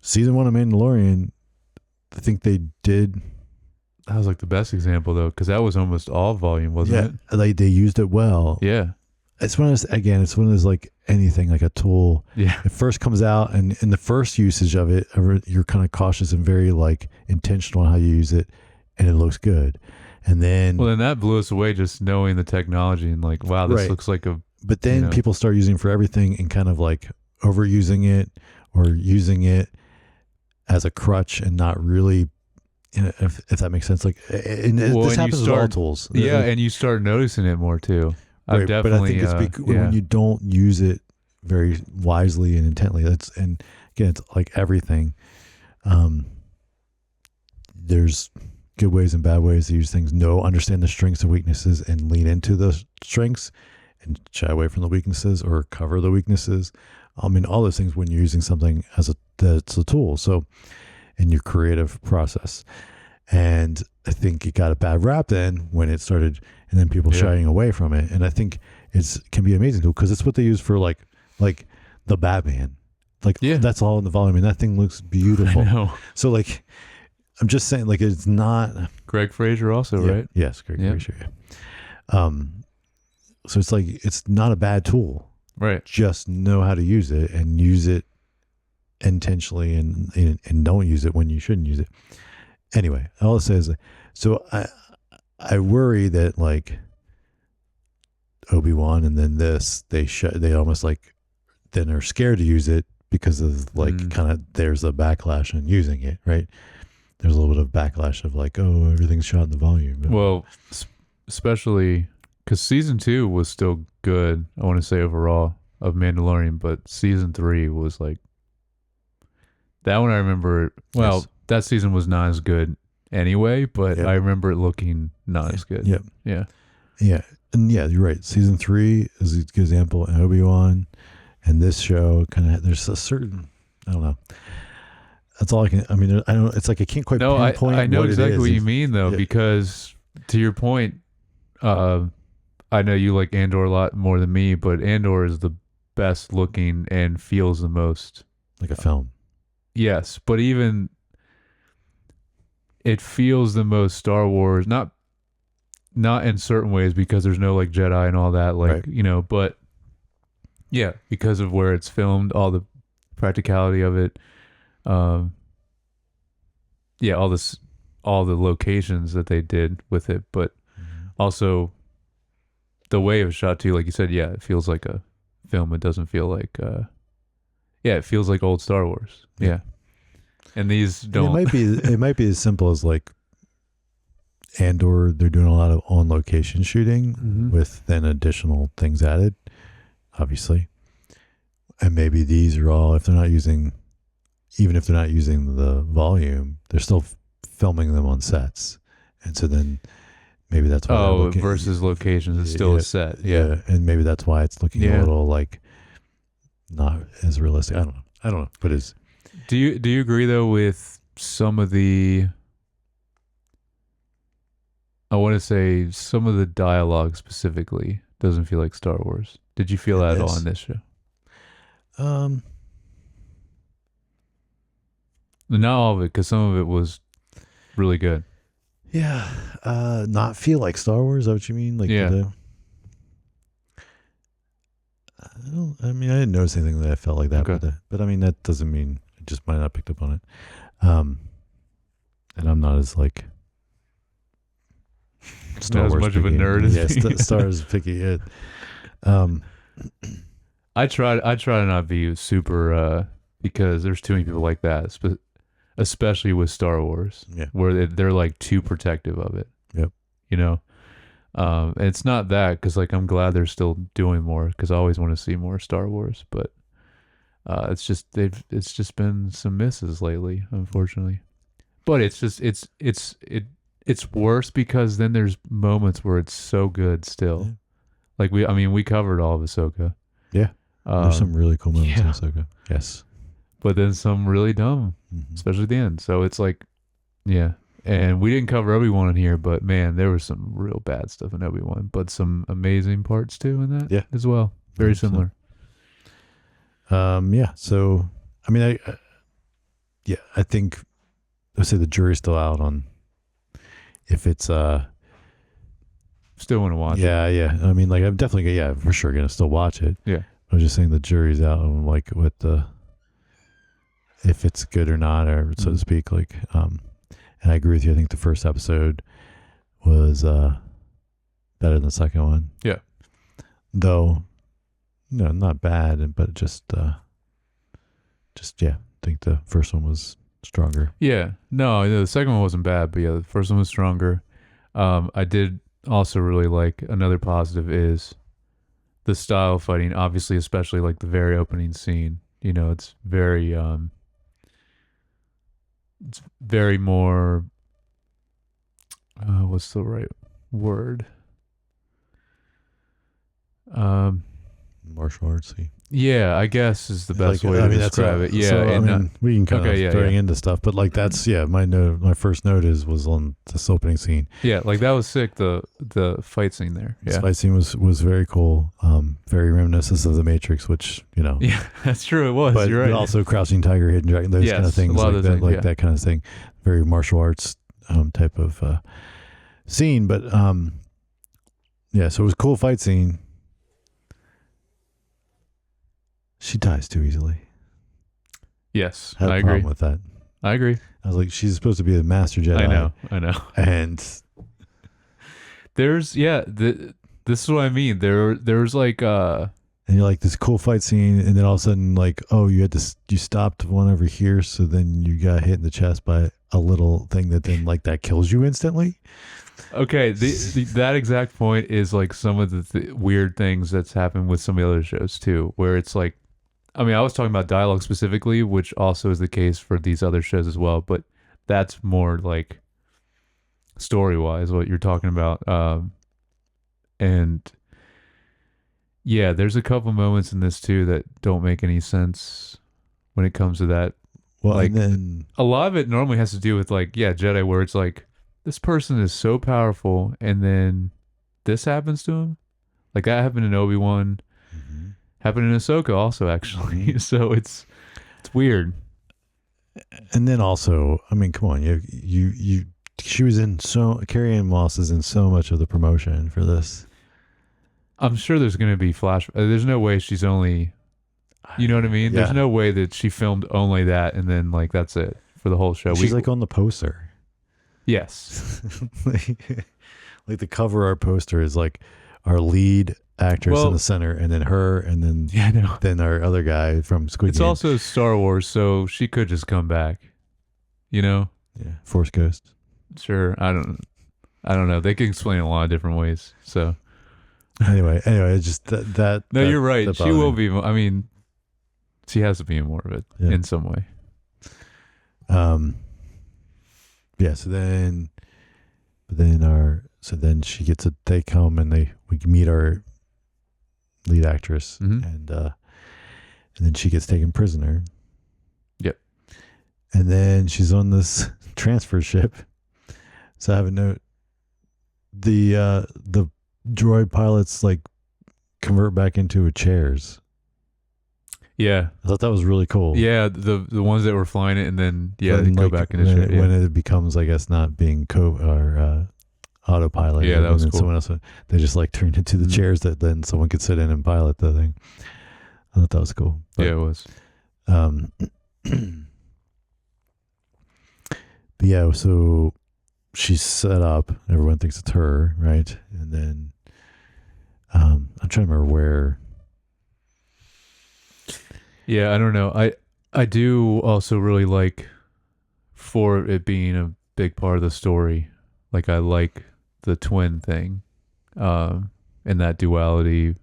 season 1 of Mandalorian, I think they did. That was the best example though, because that was almost all volume, wasn't it? They used it well. Yeah. It's one of those, anything, a tool. Yeah. It first comes out, and in the first usage of it, you're kind of cautious and very intentional on how you use it, and it looks good. And then, then that blew us away, just knowing the technology and wow, this looks like a. But then people start using it for everything and kind of overusing it or using it as a crutch and not really. If that makes sense, this happens with all tools. Yeah, and you start noticing it more too. Right, but I think it's when you don't use it very wisely and intently. And again, it's everything. There's good ways and bad ways to use things. Understand the strengths and weaknesses and lean into the strengths and shy away from the weaknesses or cover the weaknesses. All those things when you're using something that's a tool. So in your creative process. And I think it got a bad rap then when it started, and then people shying away from it. And I think it can be amazing because it's what they use for the Batman. That's all in the volume, and that thing looks beautiful. I know. So I'm just saying, it's not. Greg Fraser also, right? Yes, Greg Fraser. Yeah. So it's not a bad tool. Right. Just know how to use it and use it intentionally, and don't use it when you shouldn't use it. Anyway, all it says. So I worry that Obi-Wan and then this they almost then are scared to use it because of kind of there's a backlash on using it, right? There's a little bit of backlash of oh, everything's shot in the volume. Well, especially because season 2 was still good, I want to say overall, of Mandalorian, but season 3 was that one I remember. Well, that season was not as good anyway, but I remember it looking not as good. Yep. Yeah. Yeah. and yeah, you're right. Season 3 is a good example. And Obi-Wan, and this show kind of there's a certain, I don't know. That's all I can. I mean, I don't. It's like I can't quite No, pinpoint. I know what exactly it is. what you mean though, Yeah. because to your point, I know you like Andor a lot more than me, but Andor is the best looking and feels the most. Like a film. Yes, but even it feels the most Star Wars, not in certain ways because there's no like Jedi and all that, like Right. you know, but yeah, because of where it's filmed, all the practicality of it, um, yeah, all the locations that they did with it, but also the way it was shot too, like you said, yeah, it feels like a film. It doesn't feel like, yeah, it feels like old Star Wars. Yeah, and these And don't. it might be as simple as like Andor. They're doing a lot of on location shooting Mhm. with then additional things added, obviously. And maybe these are all, if they're not using, even if they're not using the volume, they're still filming them on sets. And so then maybe that's why they're looking, versus locations is still yeah, a set. Yeah. and maybe that's why it's looking Yeah. a little like not as realistic. I don't know, but it's Do you agree though with some of the? I want to say some of the dialogue specifically doesn't feel like Star Wars. Did you feel In that at all this? on this show? um Not all of it, because some of it was really good. yeah, not feel like Star Wars. Is that what you mean? Like Yeah. I mean, I didn't notice anything that I felt like that, Okay. but I mean that doesn't mean I just might not have picked up on it. And I'm not as like Not as much of a picky. nerd as yeah, me. Star Wars picky. It, um, I try to not be super because there's too many people like that, especially with Star Wars, yeah, where they're like too protective of it. Yep. You know, and it's not that, because like I'm glad they're still doing more, because I always want to see more Star Wars, but it's just been some misses lately, unfortunately. But it's worse because then there's moments where it's so good still. Yeah. Like we covered all of Ahsoka. Yeah. There's some really cool moments in yeah. Ahsoka. Yes. But then some really dumb, Mhm. especially at the end. So it's like, yeah. And we didn't cover Obi-Wan in here, but man, there was some real bad stuff in Obi-Wan, but some amazing parts too in that as well. Very 100%. similar. Yeah. So, I mean, I think let's say the jury's still out on if it's Still want to watch it. yeah. I mean, like I'm definitely for sure gonna still watch it. Yeah. I was just saying the jury's out on like what if it's good or not, or so to speak. Like, and I agree with you. I think the first episode was better than the second one. Yeah. Though, no, not bad, but just yeah. I think the first one was stronger. Yeah. No, the second one wasn't bad, but yeah, the first one was stronger. I did also really like, another positive is the style of fighting, obviously, especially like the very opening scene. You know, it's very more what's the right word? Martial artsy. Yeah, I guess is the best way to describe it. Yeah, so, and I mean, we can kind of throwing into stuff, but like that's my first note was on this opening scene. Yeah, like that was sick. The fight scene there. Yeah, the fight scene was very cool. Very reminiscent of the Matrix, which Yeah, that's true. It was. But, You're right. but also Crouching Tiger, Hidden Dragon, those kind of things, like that, things, that kind of thing. Very martial arts type of scene, but yeah. So it was a cool fight scene. She dies too easily. Yes, Had a I problem agree with that. I agree. I was like, she's supposed to be a master Jedi. I know. And there's this is what I mean. There's like and you're like this cool fight scene, and then all of a sudden, like, oh, you stopped one over here, so then you got hit in the chest by a little thing that then like that kills you instantly. Okay, that exact point is like some of the weird things that's happened with some of the other shows too, where it's like, I mean, I was talking about dialogue specifically, which also is the case for these other shows as well, but that's more like story-wise what you're talking about. And yeah, there's a couple moments in this too that don't make any sense when it comes to that. Well, Like, and then a lot of it normally has to do with like, yeah, Jedi, where it's like this person is so powerful, and then this happens to him. Like that happened in Obi-Wan, happened in Ahsoka also actually. Mhm. So it's weird. and then also, I mean, come on, you she was in Carrie Ann Moss is in so much of the promotion for this. I'm sure there's going to be flash. There's no way she's only, you know what I mean? Yeah. There's no way that she filmed only that and then like that's it for the whole show. She's like on the poster. Yes. like the cover art poster is like our lead actress in the center, and then her, and then Yeah, no. then our other guy from Squid It's Game. also Star Wars, so she could just come back. You know? Yeah, Force Ghost. Sure. I don't know. They can explain it a lot of different ways. So Anyway, it's just that. no, that, you're right. that She bothered will me. be. I mean, she has to be in more of it Yeah. in some way. Yeah. So then she gets they come and we meet our lead actress, Mhm. and then she gets taken prisoner. Yep. And then she's on this transfer ship. So I have a note. The droid pilots like convert back into chairs. Yeah. I thought that was really cool. Yeah, the ones that were flying it, and then they When, go like, back into when, shit. Yeah. when it becomes, I guess, not being autopilot. Yeah, that was and then cool. someone else, they just like turned into the Mhm. chairs that then someone could sit in and pilot the thing. I thought that was cool. But, Yeah, it was. but yeah, so she's set up. Everyone thinks it's her, right? And then I'm trying to remember where. Yeah, I don't know. I do also really like, for it being a big part of the story, like I like the twin thing, and that duality,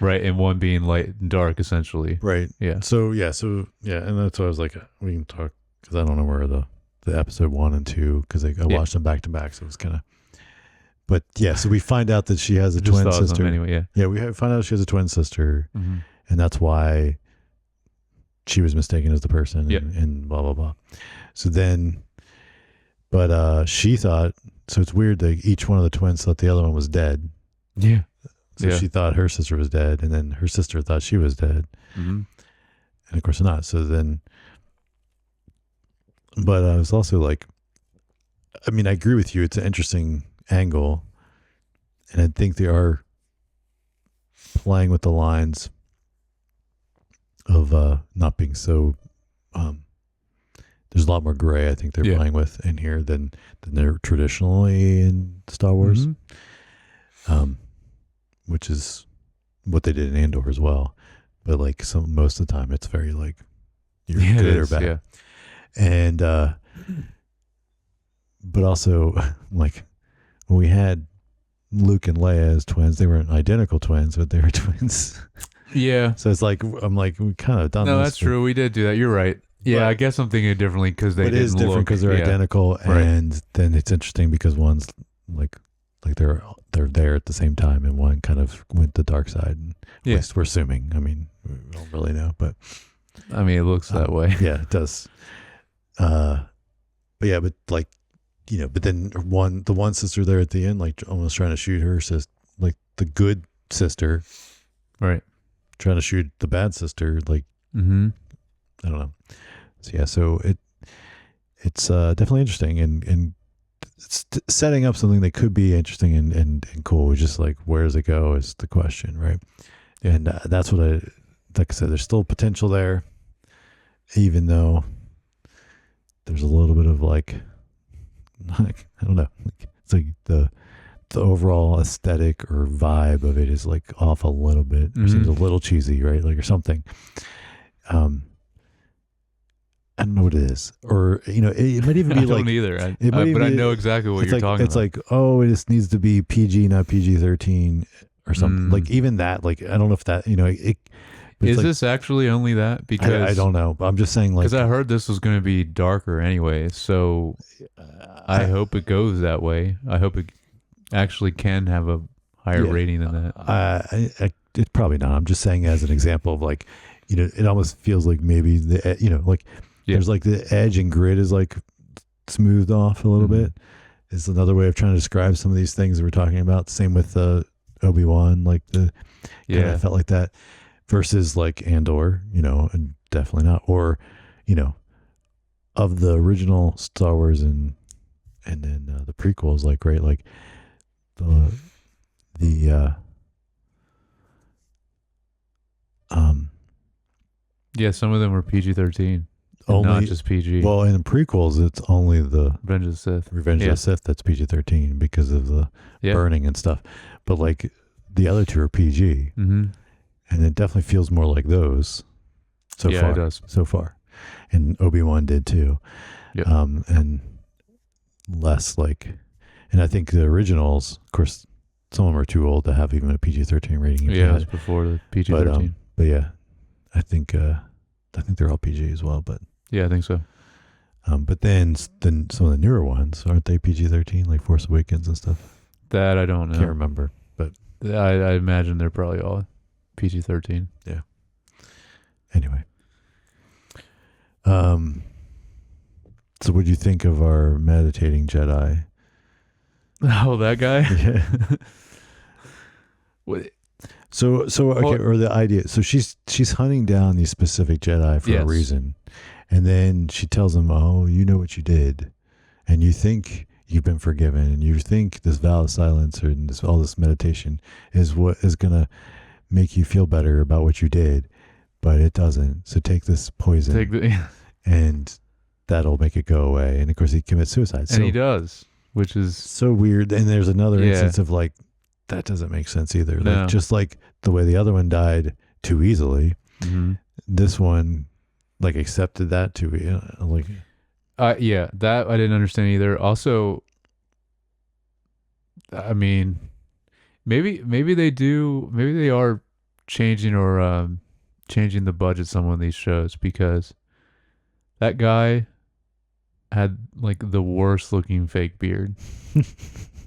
right? And one being light and dark, essentially. Right. Yeah. So yeah, and that's why I was like, we can talk, because I don't know where the episode 1 and 2, because I watched them back to back, so it was kind of. But yeah, so we find out that she has a Just twin thought of them sister. anyway. Yeah. Yeah, we find out she has a twin sister, Mhm. and that's why she was mistaken as the person, and, Yeah. and blah blah blah. So then, but she thought, so it's weird that each one of the twins thought the other one was dead. Yeah. So Yeah. she thought her sister was dead, and then her sister thought she was dead, Mhm. and of course not. So then, but I was also like, I mean, I agree with you. It's an interesting angle, and I think they are playing with the lines of not being so. There's a lot more gray. I think they're Yeah. playing with in here than they're traditionally in Star Wars, Mhm. which is what they did in Andor as well. But like most of the time, it's very like you're Yeah, it good or is, bad. yeah. And but also like when we had Luke and Leia as twins, they weren't identical twins, but they were twins. Yeah. So it's like I'm like we kind of done No, this. that's true. We did do that. You're right. Yeah, But- I guess I'm thinking it differently because they But it is didn't different look- because they're yeah. identical, Right. and then it's interesting because one's like they're there at the same time, and one kind of went the dark side. And Yeah. at least we're assuming. I mean, we don't really know, but I mean, it looks that way. yeah, it does. But yeah, but like but then the one sister there at the end, like almost trying to shoot her sister, like the good sister, Right. trying to shoot the bad sister, like Mm-hmm. I don't know. So yeah, so it's definitely interesting, and it's setting up something that could be interesting and cool. It's just like, where does it go is the question, right? Yeah. And that's what like I said, there's still potential there, even though there's a little bit of like I don't know, it's like the overall aesthetic or vibe of it is like off a little bit. It seems a little cheesy, right? Like, or something. I don't know what it is, or it might even be I like don't either. it might But I even know exactly what it's you're like talking it's about. like, oh, it just needs to be PG, not PG-13 or something. Mm. Like even that, like I don't know if that but Is it's like, this actually only that? Because I don't know. But I'm just saying, like, because I heard this was going to be darker anyway. So I hope it goes that way. I hope it actually can have a higher Yeah. rating than that. It's probably not. I'm just saying as an example of like, it almost feels like maybe like there's like the edge and grid is like smoothed off a little bit. It's another way of trying to describe some of these things that we're talking about. Same with Obi-Wan, like kind of felt like that versus like Andor, and definitely not. Or, of the original Star Wars and then the prequels, like, right, like the some of them were PG-13. only Not just PG. Well, in the prequels, it's only the Revenge of the Sith. Revenge of the Sith that's PG-13 because of the burning and stuff. But like the other two are PG, and it definitely feels more like those. So far, it does. So far, and Obi-Wan did too. Yep. And less like, and I think the originals, of course, some of them are too old to have even a PG-13 rating. Yeah, it was before the PG-13. But yeah, I think they're all PG as well. But yeah, I think so. But then some of the newer ones, aren't they PG-13, like Force Awakens and stuff? That I don't know. Can't remember, but I imagine they're probably all PG-13. Yeah. Anyway. So what do you think of our meditating Jedi? Oh, that guy? Yeah. What? So okay, or the idea. So she's hunting down these specific Jedi for a reason. And then she tells him, "Oh, you know what you did. And you think you've been forgiven, and you think this vow of silence or all this meditation is what is going to make you feel better about what you did, but it doesn't. So take this poison and that'll make it go away." And of course he commits suicide. And he does, which is so weird. And there's another instance of like, that doesn't make sense either. No. Like, just like the way the other one died too easily, this one like accepted that too. Like, that I didn't understand either. Also, I mean, maybe they are changing or changing the budget some of these shows, because that guy had like the worst looking fake beard.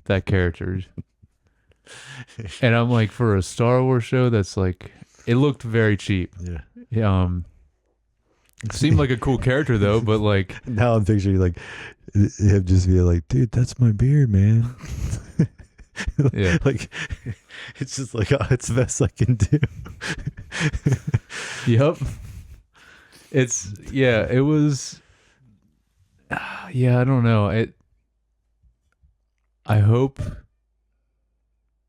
That character. And I'm like, for a Star Wars show, that's like, it looked very cheap. Yeah. Seemed like a cool character though, but like now I'm picturing like him just being like, "Dude, that's my beard, man." Yeah. Like, it's just like, oh, it's the best I can do. Yep. It was. I don't know. I hope,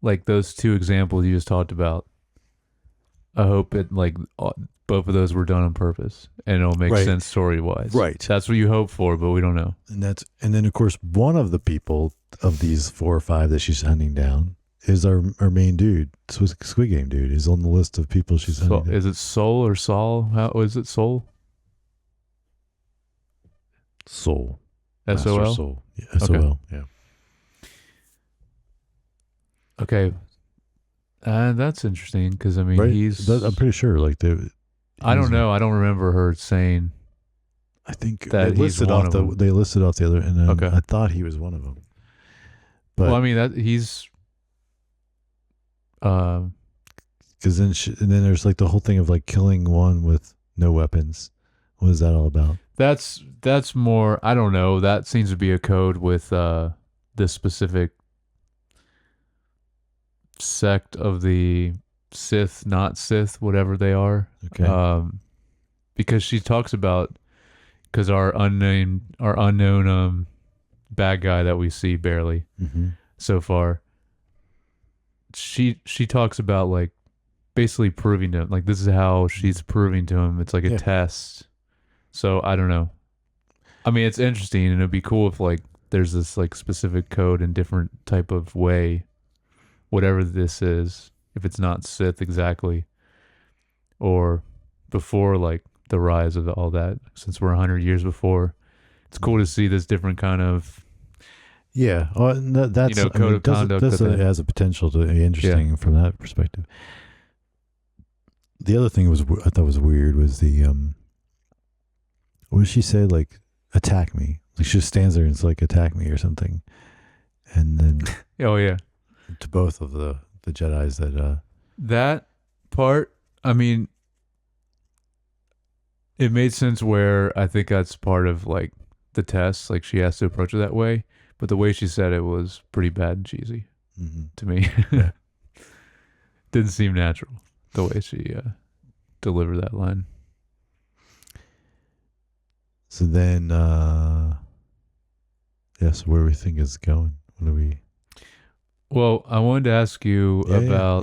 like those two examples you just talked about, I hope it like both of those were done on purpose and it'll make sense story wise. Right. That's what you hope for, but we don't know. And then of course one of the people of these 4 or 5 that she's hunting down is our main dude, Squid Game dude, is on the list of people she's hunting down. Is it Soul or Saul? How is it? Soul? Soul. S-O-L? Soul. Yeah, S-O-L. Yeah. Okay. That's interesting because I mean I'm pretty sure like I don't know. I don't remember her saying. I think that they listed off the other, and I thought he was one of them. But well, I mean that he's. Because then there's like the whole thing of like killing one with no weapons. What is that all about? That's more. I don't know. That seems to be a code with this specific sect of the Sith, not Sith, whatever they are. Okay. Because she talks about, because our unknown bad guy that we see barely so far. She talks about like basically proving to him, like this is how she's proving to him. It's like a test. So I don't know. I mean, it's interesting, and it'd be cool if like there's this like specific code in different type of way, whatever this is, if it's not Sith exactly, or before like the rise of all that, since we're 100 years before. It's cool to see this different kind of that's code of conduct. It has a potential to be interesting from that perspective. The other thing I thought was weird was the what did she say, like attack me? Like she just stands there and it's like attack me or something, and then oh yeah, to both of the the Jedis that That part, I mean, it made sense where I think that's part of like the test. Like she has to approach it that way, but the way she said it was pretty bad and cheesy to me. Yeah. Didn't seem natural the way she delivered that line. So then so where do we think it's going? What do we Well, I wanted to ask you about,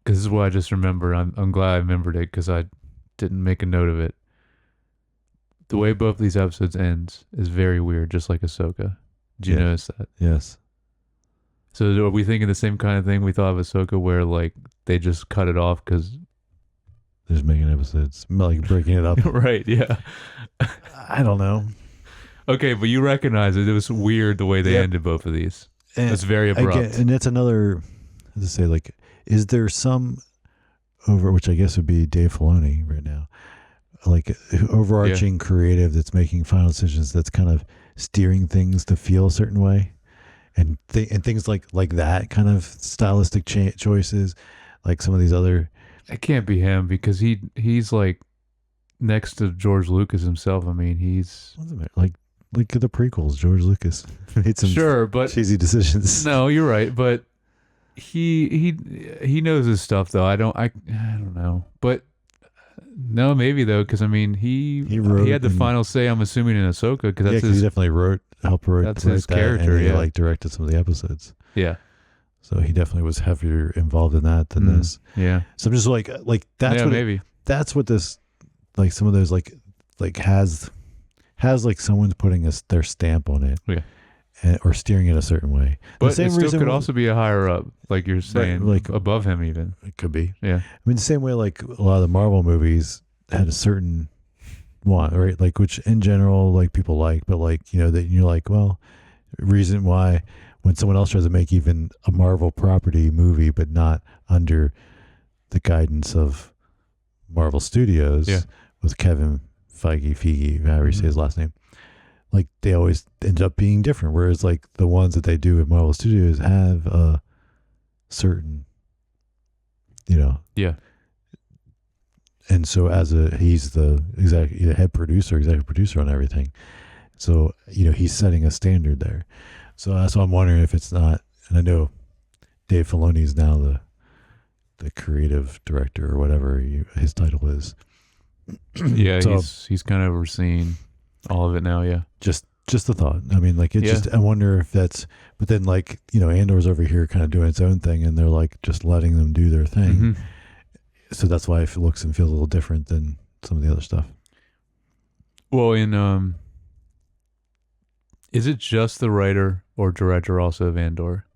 because this is what I just remembered. I'm glad I remembered it because I didn't make a note of it. The way both these episodes ends is very weird, just like Ahsoka. Did you notice that? Yes. So are we thinking the same kind of thing we thought of Ahsoka, where like they just cut it off because They're just making episodes, like breaking it up. right? Yeah. I don't know. Okay, but you recognize it. It was weird the way they ended both of these. It's very abrupt. And it's another, how to say, like, is there some which I guess would be Dave Filoni right now, like overarching creative that's making final decisions, that's kind of steering things to feel a certain way, and things like that kind of stylistic choices, like some of these other. It can't be him because he's like next to George Lucas himself. I mean, he's like the prequels. George Lucas made some cheesy decisions. No, you're right, but he knows his stuff though. I don't know, but no, maybe though, because I mean he had the final say. I'm assuming in Ahsoka because that's he definitely helped write. That's his character. And he like directed some of the episodes. Yeah. So he definitely was heavier involved in that than this. Yeah. So I'm just like that's what maybe that's what this, like some of those like has like someone's putting their stamp on it. Yeah. Or steering it a certain way. But the same it still could also be a higher up, like you're saying, like above him even. It could be. Yeah. I mean, the same way like a lot of the Marvel movies had a certain want, right? Like which in general like people like, but like, you know, that you're like, well, reason why when someone else tries to make even a Marvel property movie, but not under the guidance of Marvel Studios with Kevin Feige, however you say his last name. Like they always end up being different. Whereas like the ones that they do at Marvel Studios have a certain, you know. Yeah. And so he's the executive producer on everything. So, you know, he's setting a standard there. So that's why I'm wondering if it's not, and I know Dave Filoni is now the creative director or whatever his title is. Yeah, so, he's kind of overseeing all of it now, yeah. Just the thought. I mean, like, I wonder if that's, but then, like, you know, Andor's over here kind of doing its own thing, and they're, like, just letting them do their thing. Mm-hmm. So that's why it looks and feels a little different than some of the other stuff. Well, is it just the writer or director also of Andor?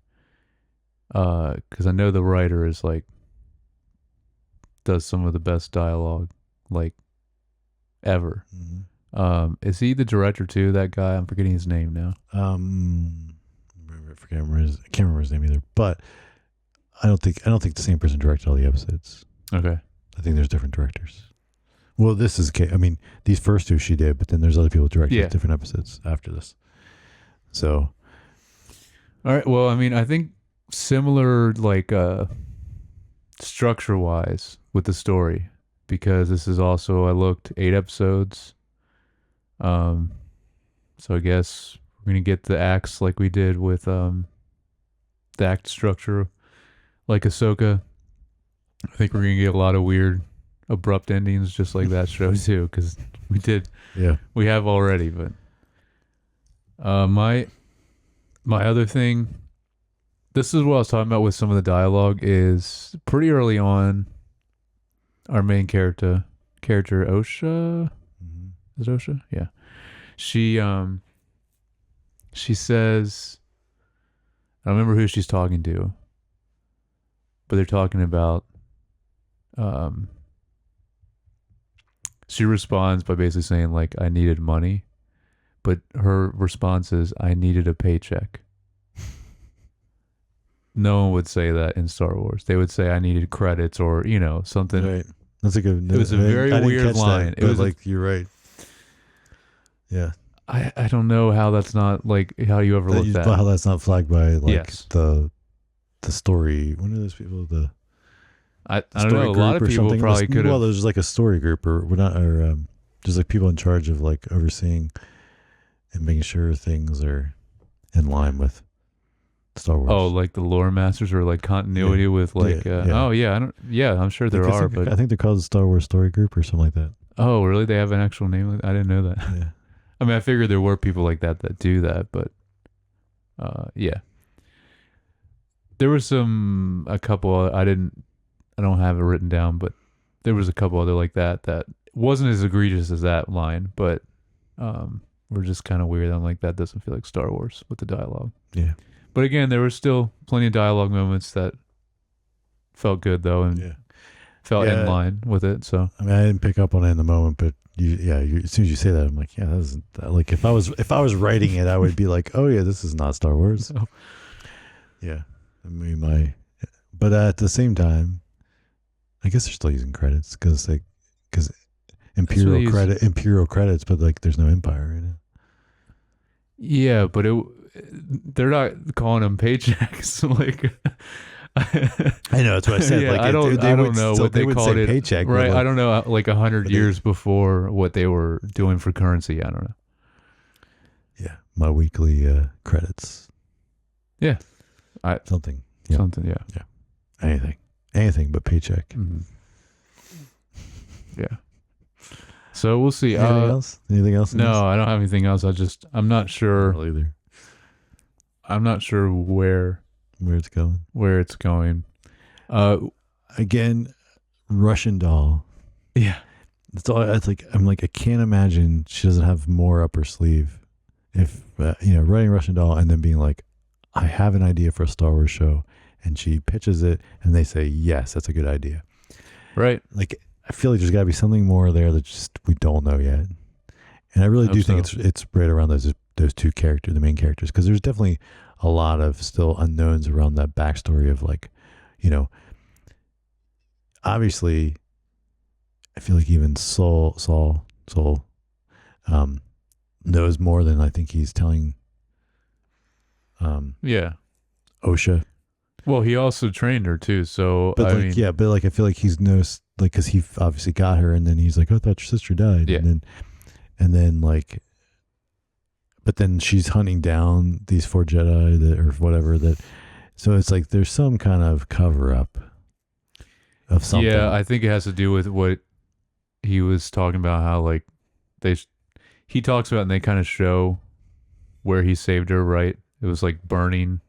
Because I know the writer is, like, does some of the best dialogue, like, ever. Mm-hmm. Is he the director too? That guy, I'm forgetting his name now. I can't remember his name either. But I don't think the same person directed all the episodes. Okay, I think there's different directors. Well, this is, I mean, these first two she did, but then there's other people directing different episodes after this. So, all right. Well, I mean, I think similar, like structure wise with the story, because this is also, I looked 8 episodes. So I guess we're gonna get the acts like we did with the act structure like Ahsoka. I think we're gonna get a lot of weird abrupt endings just like that show too, because we have already. But my other thing, this is what I was talking about with some of the dialogue, is pretty early on our main character Osha. Is it Osha? Yeah. She says, I don't remember who she's talking to, but they're talking about, she responds by basically saying, like, I needed money, but her response is, I needed a paycheck. No one would say that in Star Wars. They would say, I needed credits or, you know, something. Right. That's a good. It was a very weird line. It was like, you're right. Yeah. I don't know how that's not, like, how you overlook that. How that's not flagged by, like, the the story. One of those people, the I don't story know. A lot of group or people something. probably could Well, have. there's like a story group, or we're not, or there's like people in charge of like overseeing and making sure things are in line with Star Wars. Oh, like the lore masters or like continuity with like. Yeah, yeah. Oh yeah, I don't. Yeah, I'm sure there Like, are, but I think they're called the Star Wars Story Group or something like that. oh really? They have an actual name? I didn't know that. Yeah. I mean, I figured there were people like that do that, but yeah. There was a couple. I don't have it written down, but there was a couple other like that wasn't as egregious as that line, but were just kind of weird. I'm like, that doesn't feel like Star Wars with the dialogue. Yeah. But again, there were still plenty of dialogue moments that felt good though, and felt in line with it. So I mean, I didn't pick up on it in the moment, but as soon as you say that, I'm like, yeah, that isn't like if I was writing it, I would be like, oh yeah, this is not Star Wars. Oh. Yeah, I mean but at the same time, I guess they're still using credits because Imperial credits, but like there's no Empire in it. Yeah, but they're not calling them paychecks. Like, I know that's what I said. Yeah, like I don't know what they called it. Paycheck, right? Like, I don't know. Like 100 years before what they were doing for currency. I don't know. Yeah, my weekly credits. Yeah, something. Yeah. Something. Yeah. Anything but paycheck. Mm-hmm. Yeah. So we'll see. Anything else? Anything else? No, I don't have anything else. I'm not sure. Not either. I'm not sure where it's going. Again, Russian doll. Yeah. That's all. I'm like, I can't imagine she doesn't have more up her sleeve. If writing Russian doll and then being like, I have an idea for a Star Wars show, and she pitches it, and they say yes, that's a good idea. Right. Like, I feel like there's got to be something more there that just we don't know yet. And I really do think it's right around those two characters, the main characters, because there's definitely a lot of still unknowns around that backstory of like, obviously, I feel like even Saul knows more than I think he's telling. Osha. Well, he also trained her too, so but I feel like he's knows like because he obviously got her, and then he's like, "Oh, I thought your sister died," yeah. and then like, but then she's hunting down these 4 Jedi or whatever that. So it's like there's some kind of cover up of something. Yeah, I think it has to do with what he was talking about. How like he talks about, and they kind of show where he saved her. Right, it was like burning.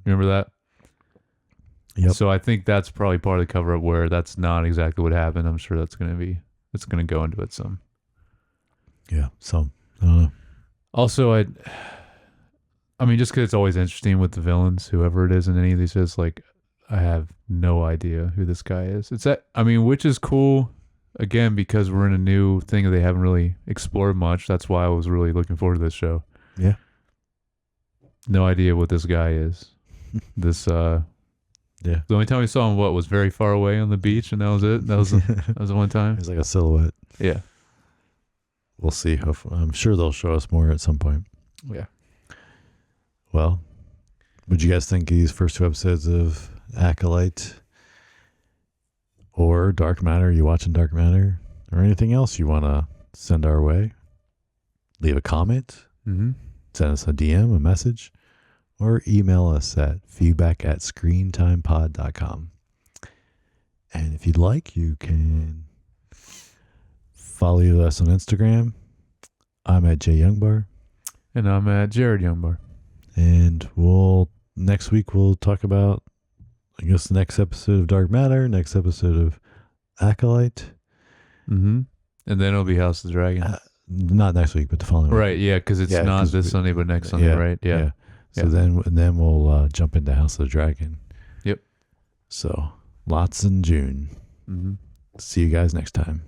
Remember that? Yep. So I think that's probably part of the cover up where that's not exactly what happened. I'm sure it's going to go into it some. Yeah. So I don't know. Also, I mean, just because it's always interesting with the villains, whoever it is in any of these, is like, I have no idea who this guy is. Which is cool. Again, because we're in a new thing that they haven't really explored much. That's why I was really looking forward to this show. Yeah. No idea what this guy is. Yeah. The only time we saw him was very far away on the beach, and that was it. That was the one time. It was like a silhouette. Yeah. We'll see. I'm sure they'll show us more at some point. Yeah. Well, what'd you guys think of these first 2 episodes of Acolyte or Dark Matter? Are you watching Dark Matter? Or anything else you want to send our way? Leave a comment. Mm-hmm. Send us a DM, a message, or email us at feedback@screentimepod.com. And if you'd like, you can follow us on Instagram. I'm at jyoungbar. And I'm at Jered Youngbar. And next week we'll talk about, I guess, the next episode of Dark Matter, next episode of Acolyte. Mm-hmm. And then it'll be House of the Dragon. Not next week, but the following week. Right, yeah, because it's not this Sunday, but next Sunday, right? Yeah. So then we'll jump into House of the Dragon. Yep. So lots in June. Mm-hmm. See you guys next time.